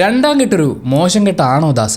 രണ്ടാം കെട്ടൊരു മോശം കെട്ടാണോ ദാസ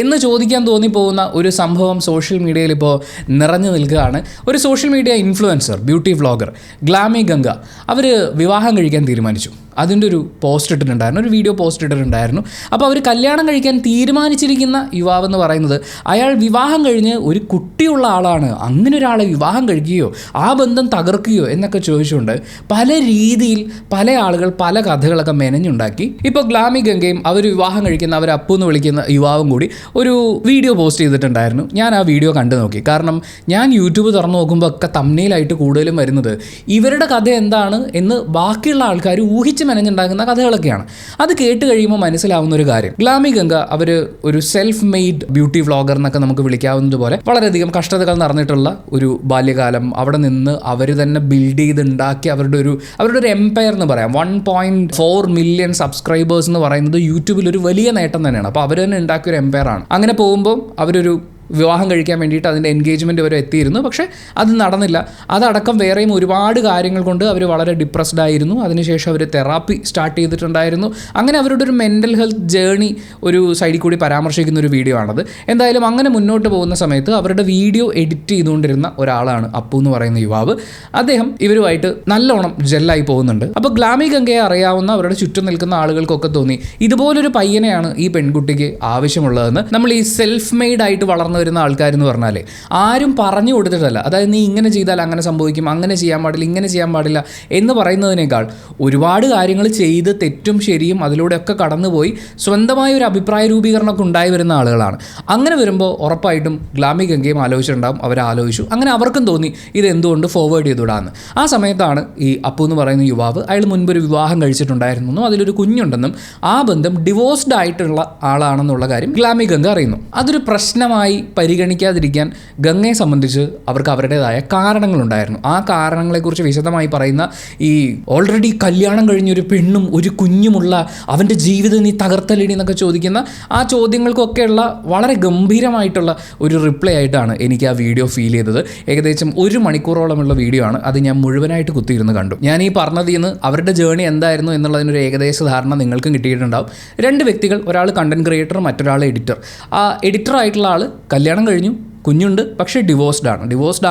എന്ന് ചോദിക്കാൻ തോന്നിപ്പോകുന്ന ഒരു സംഭവം സോഷ്യൽ മീഡിയയിൽ ഇപ്പോൾ നിറഞ്ഞു നിൽക്കുകയാണ്. ഒരു social media influencer, beauty vlogger Glamy Ganga അവർ വിവാഹം കഴിക്കാൻ തീരുമാനിച്ചു. അതിൻ്റെ ഒരു പോസ്റ്റ് ഇട്ടിട്ടുണ്ടായിരുന്നു, ഒരു വീഡിയോ പോസ്റ്റ് ഇട്ടിട്ടുണ്ടായിരുന്നു. അപ്പോൾ അവർ കല്യാണം കഴിക്കാൻ തീരുമാനിച്ചിരിക്കുന്ന യുവാവെന്ന് പറയുന്നത് അയാൾ വിവാഹം കഴിഞ്ഞ് ഒരു കുട്ടിയുള്ള ആളാണ്. അങ്ങനെ ഒരാളെ വിവാഹം കഴിക്കുകയോ ആ ബന്ധം തകർക്കുകയോ എന്നൊക്കെ ചോദിച്ചുകൊണ്ട് പല രീതിയിൽ പല ആളുകൾ പല കഥകളൊക്കെ മെനഞ്ഞുണ്ടാക്കി. ഇപ്പോൾ ഗ്ലാമി ഗംഗയും അവർ വിവാഹം കഴിക്കുന്ന അവർ അപ്പു എന്ന് വിളിക്കുന്ന യുവാവും കൂടി ഒരു വീഡിയോ പോസ്റ്റ് ചെയ്തിട്ടുണ്ടായിരുന്നു. ഞാൻ ആ വീഡിയോ കണ്ടു നോക്കി. കാരണം ഞാൻ യൂട്യൂബ് തുറന്നു നോക്കുമ്പോൾ ഒക്കെ തംബ്നെയിലായിട്ട് കൂടുതലും വരുന്നത് ഇവരുടെ കഥ എന്താണ് എന്ന് ബാക്കിയുള്ള ആൾക്കാർ ഊഹിച്ച് മെനഞ്ഞുണ്ടാക്കുന്ന കഥകളൊക്കെയാണ്. അത് കേട്ട് കഴിയുമ്പോൾ മനസ്സിലാവുന്ന ഒരു കാര്യം, ഗ്ലാമി ഗംഗ അവർ ഒരു സെൽഫ് മെയ്ഡ് ബ്യൂട്ടി വ്ളോഗർ എന്നൊക്കെ നമുക്ക് വിളിക്കാവുന്നതുപോലെ വളരെയധികം കഷ്ടതകൾ നിറഞ്ഞിട്ടുള്ള ഒരു ബാല്യകാലം, അവിടെ നിന്ന് അവർ തന്നെ ബിൽഡ് ചെയ്തുണ്ടാക്കി അവരുടെ ഒരു എംപയർ എന്ന് പറയാം. 1.4 മില്യൺ സബ്സ്ക്രൈബേഴ്സ് എന്ന് പറയുന്നത് യൂട്യൂബിൽ ഒരു വലിയ നേട്ടം തന്നെയാണ്. അപ്പോൾ അവർ തന്നെ ഉണ്ടാക്കിയ ഒരു എംപയറാണ്. അങ്ങനെ പോകുമ്പോൾ അവരൊരു വിവാഹം കഴിക്കാൻ വേണ്ടിയിട്ട് അതിൻ്റെ എൻഗേജ്മെൻറ്റ് വരെ എത്തിയിരുന്നു. പക്ഷേ അത് നടന്നില്ല. അതടക്കം വേറെയും ഒരുപാട് കാര്യങ്ങൾ കൊണ്ട് അവർ വളരെ ഡിപ്രസ്ഡ് ആയിരുന്നു. അതിനുശേഷം അവർ തെറാപ്പി സ്റ്റാർട്ട് ചെയ്തിട്ടുണ്ടായിരുന്നു. അങ്ങനെ അവരുടെ ഒരു മെൻ്റൽ ഹെൽത്ത് ജേർണി ഒരു സൈഡിൽ കൂടി പരാമർശിക്കുന്ന ഒരു വീഡിയോ ആണത്. എന്തായാലും അങ്ങനെ മുന്നോട്ട് പോകുന്ന സമയത്ത് അവരുടെ വീഡിയോ എഡിറ്റ് ചെയ്തുകൊണ്ടിരുന്ന ഒരാളാണ് അപ്പു എന്ന് പറയുന്ന യുവാവ്. അദ്ദേഹം ഇവരുമായിട്ട് നല്ലോണം ജെല്ലായി പോകുന്നുണ്ട്. അപ്പോൾ ഗ്ലാമി ഗംഗയെ അറിയാവുന്ന അവരുടെ ചുറ്റും നിൽക്കുന്ന ആളുകൾക്കൊക്കെ തോന്നി ഇതുപോലൊരു പയ്യനെയാണ് ഈ പെൺകുട്ടിക്ക് ആവശ്യമുള്ളതെന്ന്. നമ്മൾ ഈ സെൽഫ് മെയ്ഡ് ആയിട്ട് വളർന്നു വരുന്ന ആൾക്കാരെന്ന് പറഞ്ഞാൽ ആരും പറഞ്ഞു കൊടുത്തിട്ടല്ല, അതായത് നീ ഇങ്ങനെ ചെയ്താൽ അങ്ങനെ സംഭവിക്കും, അങ്ങനെ ചെയ്യാൻ പാടില്ല, ഇങ്ങനെ ചെയ്യാൻ പാടില്ല എന്ന് പറയുന്നതിനേക്കാൾ ഒരുപാട് കാര്യങ്ങൾ ചെയ്ത് തെറ്റും ശരിയും അതിലൂടെയൊക്കെ കടന്നുപോയി സ്വന്തമായ ഒരു അഭിപ്രായ രൂപീകരണമൊക്കെ ഉണ്ടായി വരുന്ന ആളുകളാണ്. അങ്ങനെ വരുമ്പോൾ ഉറപ്പായിട്ടും ഗ്ലാമി ഗംഗയും ആലോചിച്ചിട്ടുണ്ടാവും. അവരാലോചിച്ചു. അങ്ങനെ അവർക്കും തോന്നി ഇത് എന്തുകൊണ്ട് ഫോർവേഡ് ചെയ്തുവിടാമെന്ന്. ആ സമയത്താണ് ഈ അപ്പു എന്ന് പറയുന്ന യുവാവ്, അയാൾ മുൻപൊരു വിവാഹം കഴിച്ചിട്ടുണ്ടായിരുന്നു, അതിലൊരു കുഞ്ഞുണ്ടെന്നും ആ ബന്ധം ഡിവോഴ്സ്ഡ് ആയിട്ടുള്ള ആളാണെന്നുള്ള കാര്യം ഗ്ലാമി ഗംഗ അറിയുന്നു. അതൊരു പ്രശ്നമായി പരിഗണിക്കാതിരിക്കാൻ ഗംഗയെ സംബന്ധിച്ച് അവർക്ക് അവരുടേതായ കാരണങ്ങളുണ്ടായിരുന്നു. ആ കാരണങ്ങളെക്കുറിച്ച് വിശദമായി പറയുന്ന ഈ ഓൾറെഡി കല്യാണം കഴിഞ്ഞൊരു പെണ്ണും ഒരു കുഞ്ഞുമുള്ള അവൻ്റെ ജീവിതം നീ തകർത്തലേടി എന്നൊക്കെ ചോദിക്കുന്ന ആ ചോദ്യങ്ങൾക്കൊക്കെയുള്ള വളരെ ഗംഭീരമായിട്ടുള്ള ഒരു റിപ്ലൈ ആയിട്ടാണ് എനിക്ക് ആ വീഡിയോ ഫീൽ ചെയ്തത്. ഏകദേശം 1 മണിക്കൂറോളമുള്ള വീഡിയോ ആണ്. അത് ഞാൻ മുഴുവനായിട്ട് കുത്തിയിരുന്ന് കണ്ടു. ഞാൻ ഈ പറഞ്ഞതിൽ നിന്ന് അവരുടെ ജേർണി എന്തായിരുന്നു എന്നുള്ളതിനൊരു ഏകദേശ ധാരണ നിങ്ങൾക്കും കിട്ടിയിട്ടുണ്ടാവും. 2 വ്യക്തികൾ, ഒരാൾ കണ്ടന്റ് ക്രിയേറ്റർ, മറ്റൊരാൾ എഡിറ്റർ. ആ എഡിറ്റർ ആയിട്ടുള്ള ആൾ കല്യാണം കഴിഞ്ഞു, കുഞ്ഞുണ്ട്, പക്ഷേ ഡിവോഴ്സ്ഡ്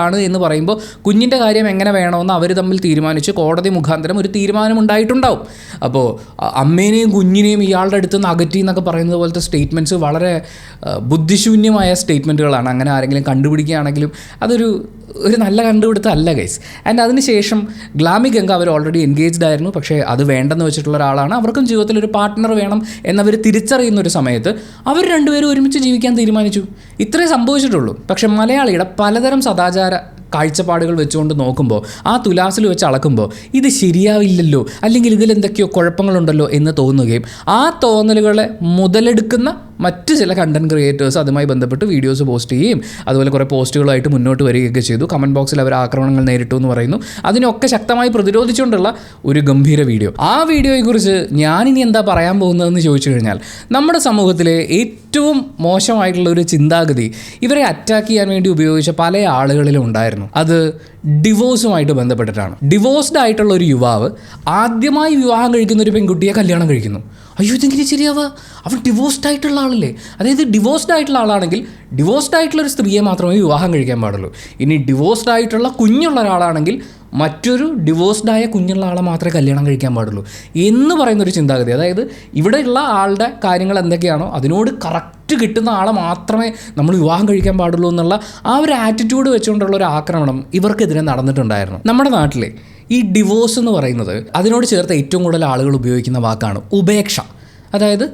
ആണ് എന്ന് പറയുമ്പോൾ കുഞ്ഞിൻ്റെ കാര്യം എങ്ങനെ വേണമെന്ന് അവർ തമ്മിൽ തീരുമാനിച്ച് കോടതി മുഖാന്തരം ഒരു തീരുമാനം ഉണ്ടായിട്ടുണ്ടാവും. അപ്പോൾ അമ്മേനെയും കുഞ്ഞിനെയും ഇയാളുടെ അടുത്ത് നിന്ന് അകറ്റി എന്നൊക്കെ പറയുന്നത് പോലത്തെ സ്റ്റേറ്റ്മെൻറ്റ്സ് വളരെ ബുദ്ധിശൂന്യമായ സ്റ്റേറ്റ്മെൻറ്റുകളാണ്. അങ്ങനെ ആരെങ്കിലും കണ്ടുപിടിക്കുകയാണെങ്കിലും അതൊരു നല്ല കണ്ടുപിടുത്തമല്ല ഗൈസ്. ആൻഡ് അതിനുശേഷം ഗ്ലാമി ഗംഗ അവർ ഓൾറെഡി എൻഗേജ്ഡ് ആയിരുന്നു. പക്ഷേ അത് വേണ്ടെന്ന് വെച്ചിട്ടുള്ള ഒരാളാണ്. അവർക്കും ജീവിതത്തിൽ ഒരു പാർട്ട്ണർ വേണം എന്നവർ തിരിച്ചറിയുന്ന ഒരു സമയത്ത് അവർ രണ്ടുപേരും ഒരുമിച്ച് ജീവിക്കാൻ തീരുമാനിച്ചു. ഇത്രേ സംഭവിച്ചിട്ടുള്ളൂ. പക്ഷേ മലയാളിയുടെ പലതരം സദാചാര കാഴ്ചപ്പാടുകൾ വെച്ചുകൊണ്ട് നോക്കുമ്പോൾ, ആ തുലാസിൽ വെച്ച് അളക്കുമ്പോൾ ഇത് ശരിയാവില്ലല്ലോ, അല്ലെങ്കിൽ ഇതിലെന്തൊക്കെയോ കുഴപ്പങ്ങളുണ്ടല്ലോ എന്ന് തോന്നുകയും ആ തോന്നലുകളെ മുതലെടുക്കുന്ന മറ്റ് ചില കണ്ടന്റ് ക്രിയേറ്റേഴ്സ് അതുമായി ബന്ധപ്പെട്ട് വീഡിയോസ് പോസ്റ്റ് ചെയ്യുകയും അതുപോലെ കുറേ പോസ്റ്റുകളായിട്ട് മുന്നോട്ട് വരികയൊക്കെ ചെയ്തു. കമൻറ്റ് ബോക്സിൽ അവർ ആക്രമണങ്ങൾ നേരിട്ടു എന്ന് പറയുന്നു. അതിനൊക്കെ ശക്തമായി പ്രതിരോധിച്ചുകൊണ്ടുള്ള ഒരു ഗംഭീര വീഡിയോ. ആ വീഡിയോയെക്കുറിച്ച് ഞാനിനി എന്താ പറയാൻ പോകുന്നതെന്ന് ചോദിച്ചു കഴിഞ്ഞാൽ, നമ്മുടെ സമൂഹത്തിലെ ഏറ്റവും മോശമായിട്ടുള്ള ഒരു ചിന്താഗതി ഇവരെ അറ്റാക്ക് ചെയ്യാൻ വേണ്ടി ഉപയോഗിച്ച പല ആളുകളിലും ഉണ്ടായിരുന്നു. അത് ഡിവോഴ്സുമായിട്ട് ബന്ധപ്പെട്ടിട്ടാണ്. ഡിവോഴ്സ്ഡ് ആയിട്ടുള്ള ഒരു യുവാവ് ആദ്യമായി വിവാഹം കഴിക്കുന്ന ഒരു പെൺകുട്ടിയെ കല്യാണം കഴിക്കുന്നു. അയ്യോ, ഇതെങ്ങനെ ശരിയാവുക? അവൻ ഡിവോഴ്സ്ഡ് ആയിട്ടുള്ള ആളല്ലേ? അതായത് ഡിവോഴ്സ്ഡ് ആയിട്ടുള്ള ആളാണെങ്കിൽ ഡിവോഴ്സ്ഡ് ആയിട്ടുള്ള ഒരു സ്ത്രീയെ മാത്രമേ വിവാഹം കഴിക്കാൻ പാടുള്ളൂ. ഇനി ഡിവോഴ്സ്ഡ് ആയിട്ടുള്ള കുഞ്ഞുള്ള ഒരാളാണെങ്കിൽ മറ്റൊരു ഡിവോഴ്സ്ഡായ കുഞ്ഞുള്ള ആളെ മാത്രമേ കല്യാണം കഴിക്കാൻ പാടുള്ളൂ എന്ന് പറയുന്നൊരു ചിന്താഗതി. അതായത് ഇവിടെയുള്ള ആളുടെ കാര്യങ്ങൾ എന്തൊക്കെയാണോ അതിനോട് കറക്റ്റ് കിട്ടുന്ന ആളെ മാത്രമേ നമ്മൾ വിവാഹം കഴിക്കാൻ പാടുള്ളൂ എന്നുള്ള ആ ഒരു ആറ്റിറ്റ്യൂഡ് വെച്ചുകൊണ്ടുള്ള ഒരു ആക്രമണം ഇവർക്കെതിരെ നടന്നിട്ടുണ്ടായിരുന്നു. നമ്മുടെ നാട്ടിലെ ഈ ഡിവോഴ്സ് എന്ന് പറയുന്നത് അതിനോട് ചേർത്ത് ഏറ്റവും കൂടുതൽ ആളുകൾ ഉപയോഗിക്കുന്ന വാക്കാണ് ഉപേക്ഷ. അതായത്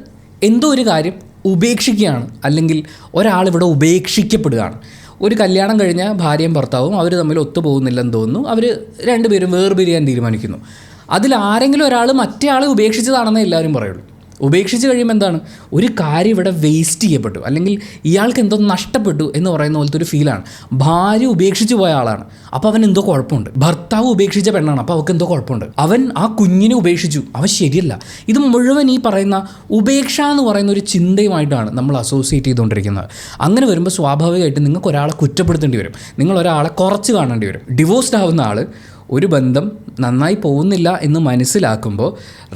എന്തോ ഒരു കാര്യം ഉപേക്ഷിക്കുകയാണ്, അല്ലെങ്കിൽ ഒരാളിവിടെ ഉപേക്ഷിക്കപ്പെടുകയാണ്. ഒരു കല്യാണം കഴിഞ്ഞ ഭാര്യയും ഭർത്താവും അവർ തമ്മിൽ ഒത്തുപോകുന്നില്ലെന്ന് തോന്നുന്നു. അവർ രണ്ടുപേരും വേർപിരിയാൻ തീരുമാനിക്കുന്നു. അതിലാരെങ്കിലും ഒരാൾ മറ്റേ ആളെ ഉപേക്ഷിച്ചതാണെന്നേ എല്ലാവരും പറയുള്ളൂ. ഉപേക്ഷിച്ച് കഴിയുമ്പോൾ എന്താണ്, ഒരു കാര്യം ഇവിടെ വേസ്റ്റ് ചെയ്യപ്പെട്ടു, അല്ലെങ്കിൽ ഇയാൾക്ക് എന്തോ നഷ്ടപ്പെട്ടു എന്ന് പറയുന്ന പോലത്തെ ഒരു ഫീലാണ്. ഭാര്യ ഉപേക്ഷിച്ച് പോയ ആളാണ്, അപ്പോൾ അവൻ എന്തോ കുഴപ്പമുണ്ട്. ഭർത്താവ് ഉപേക്ഷിച്ച പെണ്ണാണ്, അപ്പോൾ അവൾക്ക് എന്തോ കുഴപ്പമുണ്ട്. അവൻ ആ കുഞ്ഞിനെ ഉപേക്ഷിച്ചു, അവൻ ശരിയല്ല. ഇത് മുഴുവൻ ഈ പറയുന്ന ഉപേക്ഷ എന്ന് പറയുന്ന ഒരു ചിന്തയുമായിട്ടാണ് നമ്മൾ അസോസിയേറ്റ് ചെയ്തുകൊണ്ടിരിക്കുന്നത്. അങ്ങനെ വരുമ്പോൾ സ്വാഭാവികമായിട്ടും നിങ്ങൾക്ക് ഒരാളെ കുറ്റപ്പെടുത്തേണ്ടി വരും, നിങ്ങൾ ഒരാളെ കുറച്ച് കാണേണ്ടി വരും. ഡിവോഴ്സ്ഡ് ആവുന്ന ആൾ ഒരു ബന്ധം നന്നായി പോകുന്നില്ല എന്ന് മനസ്സിലാക്കുമ്പോൾ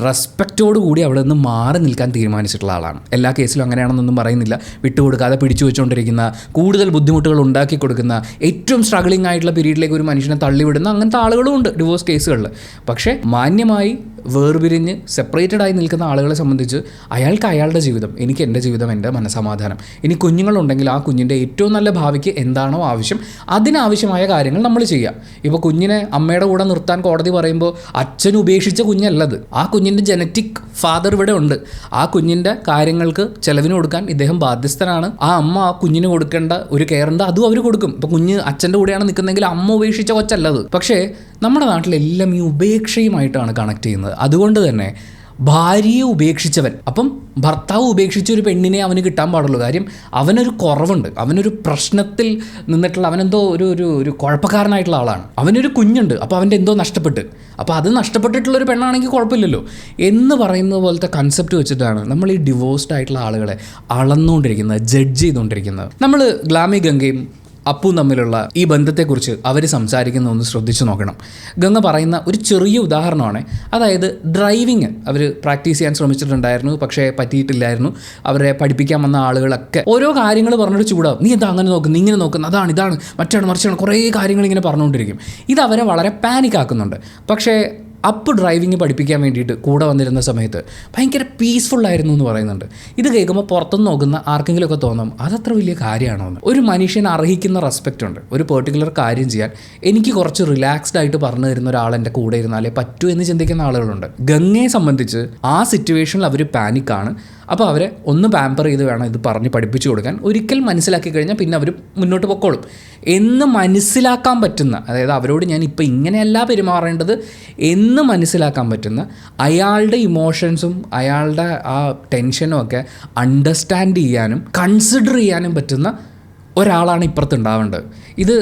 റെസ്പെക്റ്റോടു കൂടി അവിടെ നിന്ന് മാറി നിൽക്കാൻ തീരുമാനിച്ചിട്ടുള്ള ആളാണ്. എല്ലാ കേസിലും അങ്ങനെയാണെന്നൊന്നും പറയുന്നില്ല. വിട്ടുകൊടുക്കാതെ പിടിച്ചു വെച്ചുകൊണ്ടിരിക്കുന്ന, കൂടുതൽ ബുദ്ധിമുട്ടുകൾ ഉണ്ടാക്കി കൊടുക്കുന്ന, ഏറ്റവും സ്ട്രഗ്ലിംഗ് ആയിട്ടുള്ള പീരീഡിലേക്ക് ഒരു മനുഷ്യനെ തള്ളിവിടുന്ന അങ്ങനത്തെ ആളുകളും ഉണ്ട് ഡിവോഴ്സ് കേസുകളിൽ. പക്ഷേ മാന്യമായി വേർപിരിഞ്ഞ് സെപ്പറേറ്റഡ് ആയി നിൽക്കുന്ന ആളുകളെ സംബന്ധിച്ച് അയാൾക്ക് അയാളുടെ ജീവിതം, എനിക്ക് എൻ്റെ ജീവിതം, എൻ്റെ മനസ്സമാധാനം. ഇനി കുഞ്ഞുങ്ങളുണ്ടെങ്കിൽ ആ കുഞ്ഞിൻ്റെ ഏറ്റവും നല്ല ഭാവിക്ക് എന്താണോ ആവശ്യം അതിനാവശ്യമായ കാര്യങ്ങൾ നമ്മൾ ചെയ്യാം. ഇപ്പോൾ കുഞ്ഞിനെ അമ്മയുടെ കൂടെ നിർത്താൻ കോടതി പറയുമ്പോൾ അച്ഛൻ ഉപേക്ഷിച്ച കുഞ്ഞല്ലത്. ആ കുഞ്ഞിൻ്റെ ജനറ്റിക് ഫാദർ ഇവിടെ ഉണ്ട്. ആ കുഞ്ഞിൻ്റെ കാര്യങ്ങൾക്ക് ചെലവിന് കൊടുക്കാൻ ഇദ്ദേഹം ബാധ്യസ്ഥനാണ്. ആ അമ്മ ആ കുഞ്ഞിന് കൊടുക്കേണ്ട ഒരു കെയർ ഉണ്ട്, അതും അവർ കൊടുക്കും. ഇപ്പോൾ കുഞ്ഞ് അച്ഛൻ്റെ കൂടെയാണ് നിൽക്കുന്നതെങ്കിൽ അമ്മ ഉപേക്ഷിച്ച കൊച്ചല്ലത്. പക്ഷേ നമ്മുടെ നാട്ടിലെല്ലാം ഈ ഉപേക്ഷയുമായിട്ടാണ് കണക്ട് ചെയ്യുന്നത്. അതുകൊണ്ട് തന്നെ ഭാര്യയെ ഉപേക്ഷിച്ചവൻ, അപ്പം ഭർത്താവ് ഉപേക്ഷിച്ച ഒരു പെണ്ണിനെ അവന് കിട്ടാൻ പാടുള്ളൂ. കാര്യം അവനൊരു കുറവുണ്ട്, അവനൊരു പ്രശ്നത്തിൽ നിന്നിട്ടുള്ള, അവനെന്തോ ഒരു കുഴപ്പക്കാരനായിട്ടുള്ള ആളാണ്. അവനൊരു കുഞ്ഞുണ്ട്, അപ്പോൾ അവൻ്റെ എന്തോ നഷ്ടപ്പെട്ട്, അപ്പോൾ അത് നഷ്ടപ്പെട്ടിട്ടുള്ളൊരു പെണ്ണാണെങ്കിൽ കുഴപ്പമില്ലല്ലോ എന്ന് പറയുന്നത് പോലത്തെ കൺസെപ്റ്റ് വെച്ചിട്ടാണ് നമ്മൾ ഈ ഡിവോഴ്സ്ഡ് ആയിട്ടുള്ള ആളുകളെ അളന്നുകൊണ്ടിരിക്കുന്നത്, ജഡ്ജ് ചെയ്തുകൊണ്ടിരിക്കുന്നത്. നമ്മൾ ഗ്ലാമി ഗംഗയും അപ്പും തമ്മിലുള്ള ഈ ബന്ധത്തെക്കുറിച്ച് അവർ സംസാരിക്കുന്ന ഒന്ന് ശ്രദ്ധിച്ചു നോക്കണം. ഗംഗ പറയുന്ന ഒരു ചെറിയ ഉദാഹരണമാണ്. അതായത് ഡ്രൈവിങ് അവർ പ്രാക്ടീസ് ചെയ്യാൻ ശ്രമിച്ചിട്ടുണ്ടായിരുന്നു, പക്ഷേ പറ്റിയിട്ടില്ലായിരുന്നു. അവരെ പഠിപ്പിക്കാൻ വന്ന ആളുകളൊക്കെ ഓരോ കാര്യങ്ങൾ പറഞ്ഞിട്ട് ചൂടാവും. നീ എന്താ അങ്ങനെ നോക്കുന്നു, ഇങ്ങനെ നോക്കുന്നു, ഇതാണ് മറ്റാണ് മറിച്ചാണ്, കുറേ കാര്യങ്ങൾ ഇങ്ങനെ പറഞ്ഞുകൊണ്ടിരിക്കും. ഇത് അവരെ വളരെ പാനിക് ആക്കുന്നുണ്ട്. പക്ഷേ അപ്പ് ഡ്രൈവിങ് പഠിപ്പിക്കാൻ വേണ്ടിയിട്ട് കൂടെ വന്നിരുന്ന സമയത്ത് ഭയങ്കര പീസ്ഫുള്ളായിരുന്നു എന്ന് പറയുന്നുണ്ട്. ഇത് കേൾക്കുമ്പോൾ പുറത്തുനിന്ന് നോക്കുന്ന ആർക്കെങ്കിലുമൊക്കെ തോന്നും അതത്ര വലിയ കാര്യമാണോ എന്ന്. ഒരു മനുഷ്യൻ അർഹിക്കുന്ന റെസ്പെക്റ്റ് ഉണ്ട്. ഒരു പെർട്ടിക്കുലർ കാര്യം ചെയ്യാൻ എനിക്ക് കുറച്ച് റിലാക്സ്ഡ് ആയിട്ട് പറഞ്ഞു തരുന്ന ഒരാൾ എൻ്റെ കൂടെ ഇരുന്നാലേ പറ്റൂ എന്ന് ചിന്തിക്കുന്ന ആളുകളുണ്ട്. ഗംഗയെ സംബന്ധിച്ച് ആ സിറ്റുവേഷനിൽ അവർ പാനിക്കാണ്. അപ്പോൾ അവരെ ഒന്ന് പാമ്പർ ചെയ്ത് വേണം ഇത് പറഞ്ഞ് പഠിപ്പിച്ചു കൊടുക്കാൻ. ഒരിക്കൽ മനസ്സിലാക്കി കഴിഞ്ഞാൽ പിന്നെ അവർ മുന്നോട്ട് പൊക്കോളും എന്ന് മനസ്സിലാക്കാൻ പറ്റുന്ന, അതായത് അവരോട് ഞാൻ ഇപ്പോൾ ഇങ്ങനെയല്ല പെരുമാറേണ്ടത് എന്ന് മനസ്സിലാക്കാൻ പറ്റുന്ന, അയാളുടെ ഇമോഷൻസും അയാളുടെ ആ ടെൻഷനും ഒക്കെ അണ്ടർസ്റ്റാൻഡ് ചെയ്യാനും കൺസിഡർ ചെയ്യാനും പറ്റുന്ന ഒരാളാണ് ഇപ്പുറത്തുണ്ടാവേണ്ടത്. ഇത്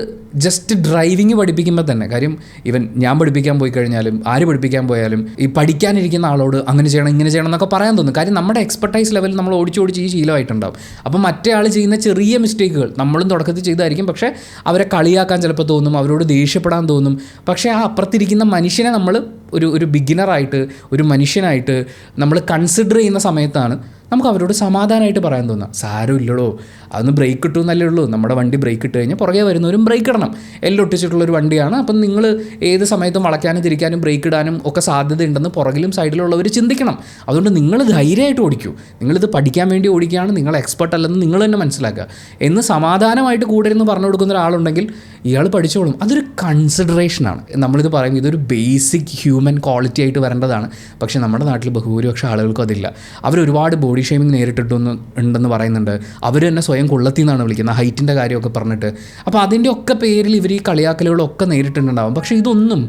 ജസ്റ്റ് ഡ്രൈവിങ് പഠിപ്പിക്കുമ്പോൾ തന്നെ, കാര്യം ഈവൻ ഞാൻ പഠിപ്പിക്കാൻ പോയി കഴിഞ്ഞാലും ആര് പഠിപ്പിക്കാൻ പോയാലും ഈ പഠിക്കാനിരിക്കുന്ന ആളോട് അങ്ങനെ ചെയ്യണം ഇങ്ങനെ ചെയ്യണം എന്നൊക്കെ പറയാൻ തോന്നും. കാര്യം നമ്മുടെ എക്സ്പെർട്ടൈസ് ലെവലിൽ നമ്മൾ ഓടിച്ചോടിച്ച് ഈ ശീലമായിട്ടുണ്ടാവും. അപ്പം മറ്റേ ആൾ ചെയ്യുന്ന ചെറിയ മിസ്റ്റേക്കുകൾ നമ്മളും തുടക്കത്തിൽ ചെയ്തായിരിക്കും, പക്ഷേ അവരെ കളിയാക്കാൻ ചിലപ്പോൾ തോന്നും, അവരോട് ദേഷ്യപ്പെടാൻ തോന്നും. പക്ഷേ ആ അപ്പുറത്തിരിക്കുന്ന മനുഷ്യനെ നമ്മൾ ഒരു ബിഗിനറായിട്ട്, ഒരു മനുഷ്യനായിട്ട് നമ്മൾ കൺസിഡർ ചെയ്യുന്ന സമയത്താണ് നമുക്ക് അവരോട് സമാധാനമായിട്ട് പറയാൻ തോന്നുക. സാരമില്ലടോ, അതൊന്ന് ബ്രേക്ക് ഇട്ടു എന്നല്ലേ ഉള്ളൂ. നമ്മുടെ വണ്ടി ബ്രേക്ക് ഇട്ട് കഴിഞ്ഞാൽ പുറകെ വരുന്നവരും ബ്രേക്ക് ഇടണം. എല്ലാം ഒട്ടിച്ചിട്ടുള്ളൊരു വണ്ടിയാണ്. അപ്പം നിങ്ങൾ ഏത് സമയത്തും വളയ്ക്കാനും തിരിക്കാനും ബ്രേക്ക് ഇടാനും ഒക്കെ സാധ്യതയുണ്ടെന്ന് പുറകിലും സൈഡിലുള്ളവർ ചിന്തിക്കണം. അതുകൊണ്ട് നിങ്ങൾ ധൈര്യമായിട്ട് ഓടിക്കൂ. നിങ്ങളിത് പഠിക്കാൻ വേണ്ടി ഓടിക്കുകയാണ്, നിങ്ങൾ എക്സ്പെർട്ട് അല്ലെന്ന് നിങ്ങൾ തന്നെ മനസ്സിലാക്കുക എന്ന് സമാധാനമായിട്ട് കൂടെ ഇരുന്ന് പറഞ്ഞു കൊടുക്കുന്ന ഒരാളുണ്ടെങ്കിൽ ഇയാൾ പഠിച്ചോളും. അതൊരു കൺസിഡറേഷനാണ്. നമ്മളിത് പറയും, ഇതൊരു ബേസിക് ഹ്യൂമൻ ക്വാളിറ്റി ആയിട്ട് വരേണ്ടതാണ്. പക്ഷേ നമ്മുടെ നാട്ടിൽ ബഹുഭൂരിപക്ഷം ആളുകൾക്കും അതില്ല. അവരൊരുപാട് ബോഡി ഷേമിങ് ഉണ്ടെന്ന് പറയുന്നുണ്ട്. അവർ തന്നെ സ്വയം കൊള്ളത്തി എന്നാണ് വിളിക്കുന്നത്, ഹൈറ്റിൻ്റെ കാര്യമൊക്കെ പറഞ്ഞിട്ട്. അപ്പോൾ അതിൻ്റെ ഒക്കെ പേരിൽ ഇവർ ഈ കളിയാക്കലുകളൊക്കെ നേരിട്ടുണ്ടാവും. പക്ഷേ ഇതൊന്നും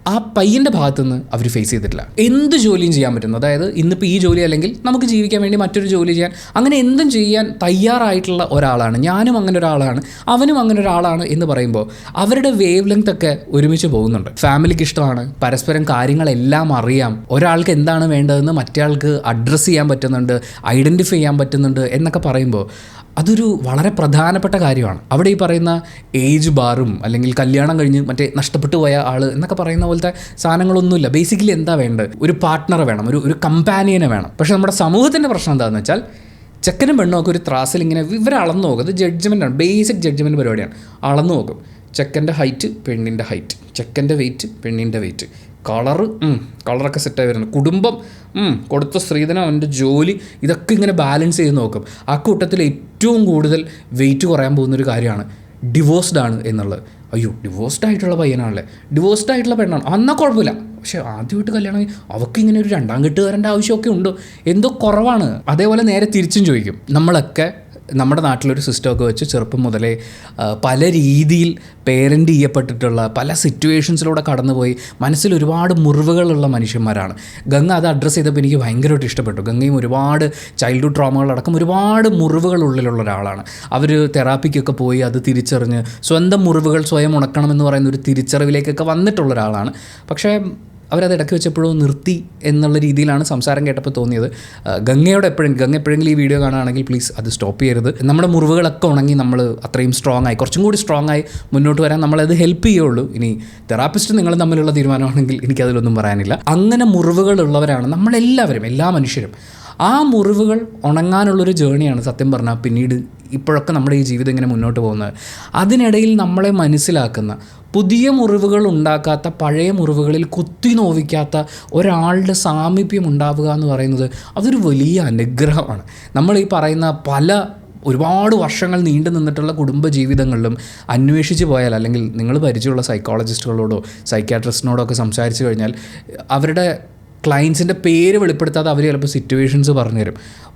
ആ പയ്യൻ്റെ ഭാഗത്തുനിന്ന് അവർ ഫേസ് ചെയ്തിട്ടില്ല. എന്ത് ജോലിയും ചെയ്യാൻ പറ്റുന്നു, അതായത് ഇന്നിപ്പോൾ ഈ ജോലി അല്ലെങ്കിൽ നമുക്ക് ജീവിക്കാൻ വേണ്ടി മറ്റൊരു ജോലി ചെയ്യാൻ, അങ്ങനെ എന്തും ചെയ്യാൻ തയ്യാറായിട്ടുള്ള ഒരാളാണ്. ഞാനും അങ്ങനെ ഒരാളാണ്, അവനും അങ്ങനെ ഒരാളാണ് എന്ന് പറയുമ്പോൾ അവരുടെ വേവ് ലെങ്ത് ഒക്കെ ഒരുമിച്ച് പോകുന്നുണ്ട്. ഫാമിലിക്ക് ഇഷ്ടമാണ്, പരസ്പരം കാര്യങ്ങളെല്ലാം അറിയാം, ഒരാൾക്ക് എന്താണ് വേണ്ടതെന്ന് മറ്റേ ആൾക്ക് അഡ്രസ്സ് ചെയ്യാൻ പറ്റുന്നുണ്ട്, ഐഡൻറ്റിഫൈ ചെയ്യാൻ പറ്റുന്നുണ്ട് എന്നൊക്കെ പറയുമ്പോൾ അതൊരു വളരെ പ്രധാനപ്പെട്ട കാര്യമാണ്. അവിടെ ഈ പറയുന്ന ഏജ് ബാറും അല്ലെങ്കിൽ കല്യാണം കഴിഞ്ഞ് മറ്റേ നഷ്ടപ്പെട്ടു പോയ ആൾ എന്നൊക്കെ പറയുന്ന പോലത്തെ സാധനങ്ങളൊന്നുമില്ല. ബേസിക്കലി എന്താ വേണ്ടത്? ഒരു പാർട്ട്ണറെ വേണം, ഒരു കമ്പാനിയനെ വേണം. പക്ഷേ നമ്മുടെ സമൂഹത്തിൻ്റെ പ്രശ്നം എന്താണെന്ന് വെച്ചാൽ ചെക്കനും പെണ്ണും ഒക്കെ ഒരു ത്രാസിൽ ഇങ്ങനെ ഇവരെ അളന്നു നോക്കും. അത് ജഡ്ജ്മെൻറ്റാണ്, ബേസിക് ജഡ്ജ്മെൻറ്റ് പരിപാടിയാണ്. അളന്നു നോക്കും. ചെക്കൻ്റെ ഹൈറ്റ്, പെണ്ണിൻ്റെ ഹൈറ്റ്, ചെക്കൻ്റെ വെയിറ്റ്, പെണ്ണിൻ്റെ വെയിറ്റ്, കളറൊക്കെ സെറ്റായി വരുന്നത്, കുടുംബം, കൊടുത്ത സ്ത്രീധനം, അവൻ്റെ ജോലി, ഇതൊക്കെ ഇങ്ങനെ ബാലൻസ് ചെയ്ത് നോക്കും. ആ കൂട്ടത്തിൽ ഏറ്റവും കൂടുതൽ വെയിറ്റ് കുറയാൻ പോകുന്നൊരു കാര്യമാണ് ഡിവോഴ്സ്ഡ് ആണ് എന്നുള്ളത്. അയ്യോ, ഡിവോഴ്സ്ഡ് ആയിട്ടുള്ള പയ്യനാണല്ലേ, ഡിവോഴ്സ്ഡ് ആയിട്ടുള്ള പെണ്ണാണ്, എന്നാൽ കുഴപ്പമില്ല. പക്ഷേ ആദ്യമായിട്ട് കല്യാണം അവർക്ക് ഇങ്ങനെ ഒരു രണ്ടാം കെട്ടുകാരൻ്റെ ആവശ്യമൊക്കെ ഉണ്ടോ, എന്തോ കുറവാണ്. അതേപോലെ നേരെ തിരിച്ചും ചോദിക്കും. നമ്മളൊക്കെ നമ്മുടെ നാട്ടിലൊരു സിസ്റ്റമൊക്കെ വെച്ച് ചെറുപ്പം മുതലേ പല രീതിയിൽ പേരൻ്റ് ചെയ്യപ്പെട്ടിട്ടുള്ള, പല സിറ്റുവേഷൻസിലൂടെ കടന്നുപോയി മനസ്സിൽ ഒരുപാട് മുറിവുകളുള്ള മനുഷ്യന്മാരാണ്. ഗംഗ അത് അഡ്രസ്സ് ചെയ്തപ്പോൾ എനിക്ക് ഭയങ്കരമായിട്ട് ഇഷ്ടപ്പെട്ടു. ഗംഗയും ഒരുപാട് ചൈൽഡ്ഹുഡ് ട്രോമകളടക്കം ഒരുപാട് മുറിവുകളുള്ളിലുള്ള ഒരാളാണ്. അവർ തെറാപ്പിക്കൊക്കെ പോയി അത് തിരിച്ചറിഞ്ഞ് സ്വന്തം മുറിവുകൾ സ്വയം ഉണക്കണമെന്ന് പറയുന്ന ഒരു തിരിച്ചറിവിലേക്കൊക്കെ വന്നിട്ടുള്ള ഒരാളാണ്. പക്ഷേ അവരത് ഇടയ്ക്ക് വെച്ചപ്പോഴും നിർത്തി എന്നുള്ള രീതിയിലാണ് സംസാരം കേട്ടപ്പോൾ തോന്നിയത്. ഗംഗ എപ്പോഴെങ്കിലും ഈ വീഡിയോ കാണുകയാണെങ്കിൽ പ്ലീസ് അത് സ്റ്റോപ്പ് ചെയ്യരുത്. നമ്മുടെ മുറിവുകളൊക്കെ ഉണങ്ങി നമ്മൾ അത്രയും സ്ട്രോങ് ആയി, കുറച്ചും കൂടി സ്ട്രോങ് ആയി മുന്നോട്ട് വരാൻ നമ്മളത് ഹെൽപ്പ് ചെയ്യുള്ളൂ. ഇനി തെറാപ്പിസ്റ്റ് നിങ്ങൾ തമ്മിലുള്ള തീരുമാനമാണെങ്കിൽ എനിക്കതിലൊന്നും പറയാനില്ല. അങ്ങനെ മുറിവുകളുള്ളവരാണ് നമ്മളെല്ലാവരും, എല്ലാ മനുഷ്യരും. ആ മുറിവുകൾ ഉണങ്ങാനുള്ളൊരു ജേണിയാണ് സത്യം പറഞ്ഞാൽ പിന്നീട് ഇപ്പോഴൊക്കെ നമ്മുടെ ഈ ജീവിതം ഇങ്ങനെ മുന്നോട്ട് പോകുന്നത്. അതിനിടയിൽ നമ്മളെ മനസ്സിലാക്കുന്ന, പുതിയ മുറിവുകൾ ഉണ്ടാക്കാത്ത, പഴയ മുറിവുകളിൽ കുത്തി നോവിക്കാത്ത ഒരാളുടെ സാമീപ്യം ഉണ്ടാവുക എന്ന് പറയുന്നത് അതൊരു വലിയ അനുഗ്രഹമാണ്. നമ്മൾ ഈ പറയുന്ന ഒരുപാട് വർഷങ്ങൾ നീണ്ടു നിന്നിട്ടുള്ള കുടുംബജീവിതങ്ങളിലും അന്വേഷിച്ച് പോയാൽ, അല്ലെങ്കിൽ നിങ്ങൾ പരിചയമുള്ള സൈക്കോളജിസ്റ്റുകളോടോ സൈക്യാട്രിസ്റ്റിനോടോ ഒക്കെ സംസാരിച്ച് കഴിഞ്ഞാൽ അവരുടെ ക്ലയൻസിൻ്റെ പേര് വെളിപ്പെടുത്താതെ അവർ ചിലപ്പോൾ സിറ്റുവേഷൻസ് പറഞ്ഞുതരും.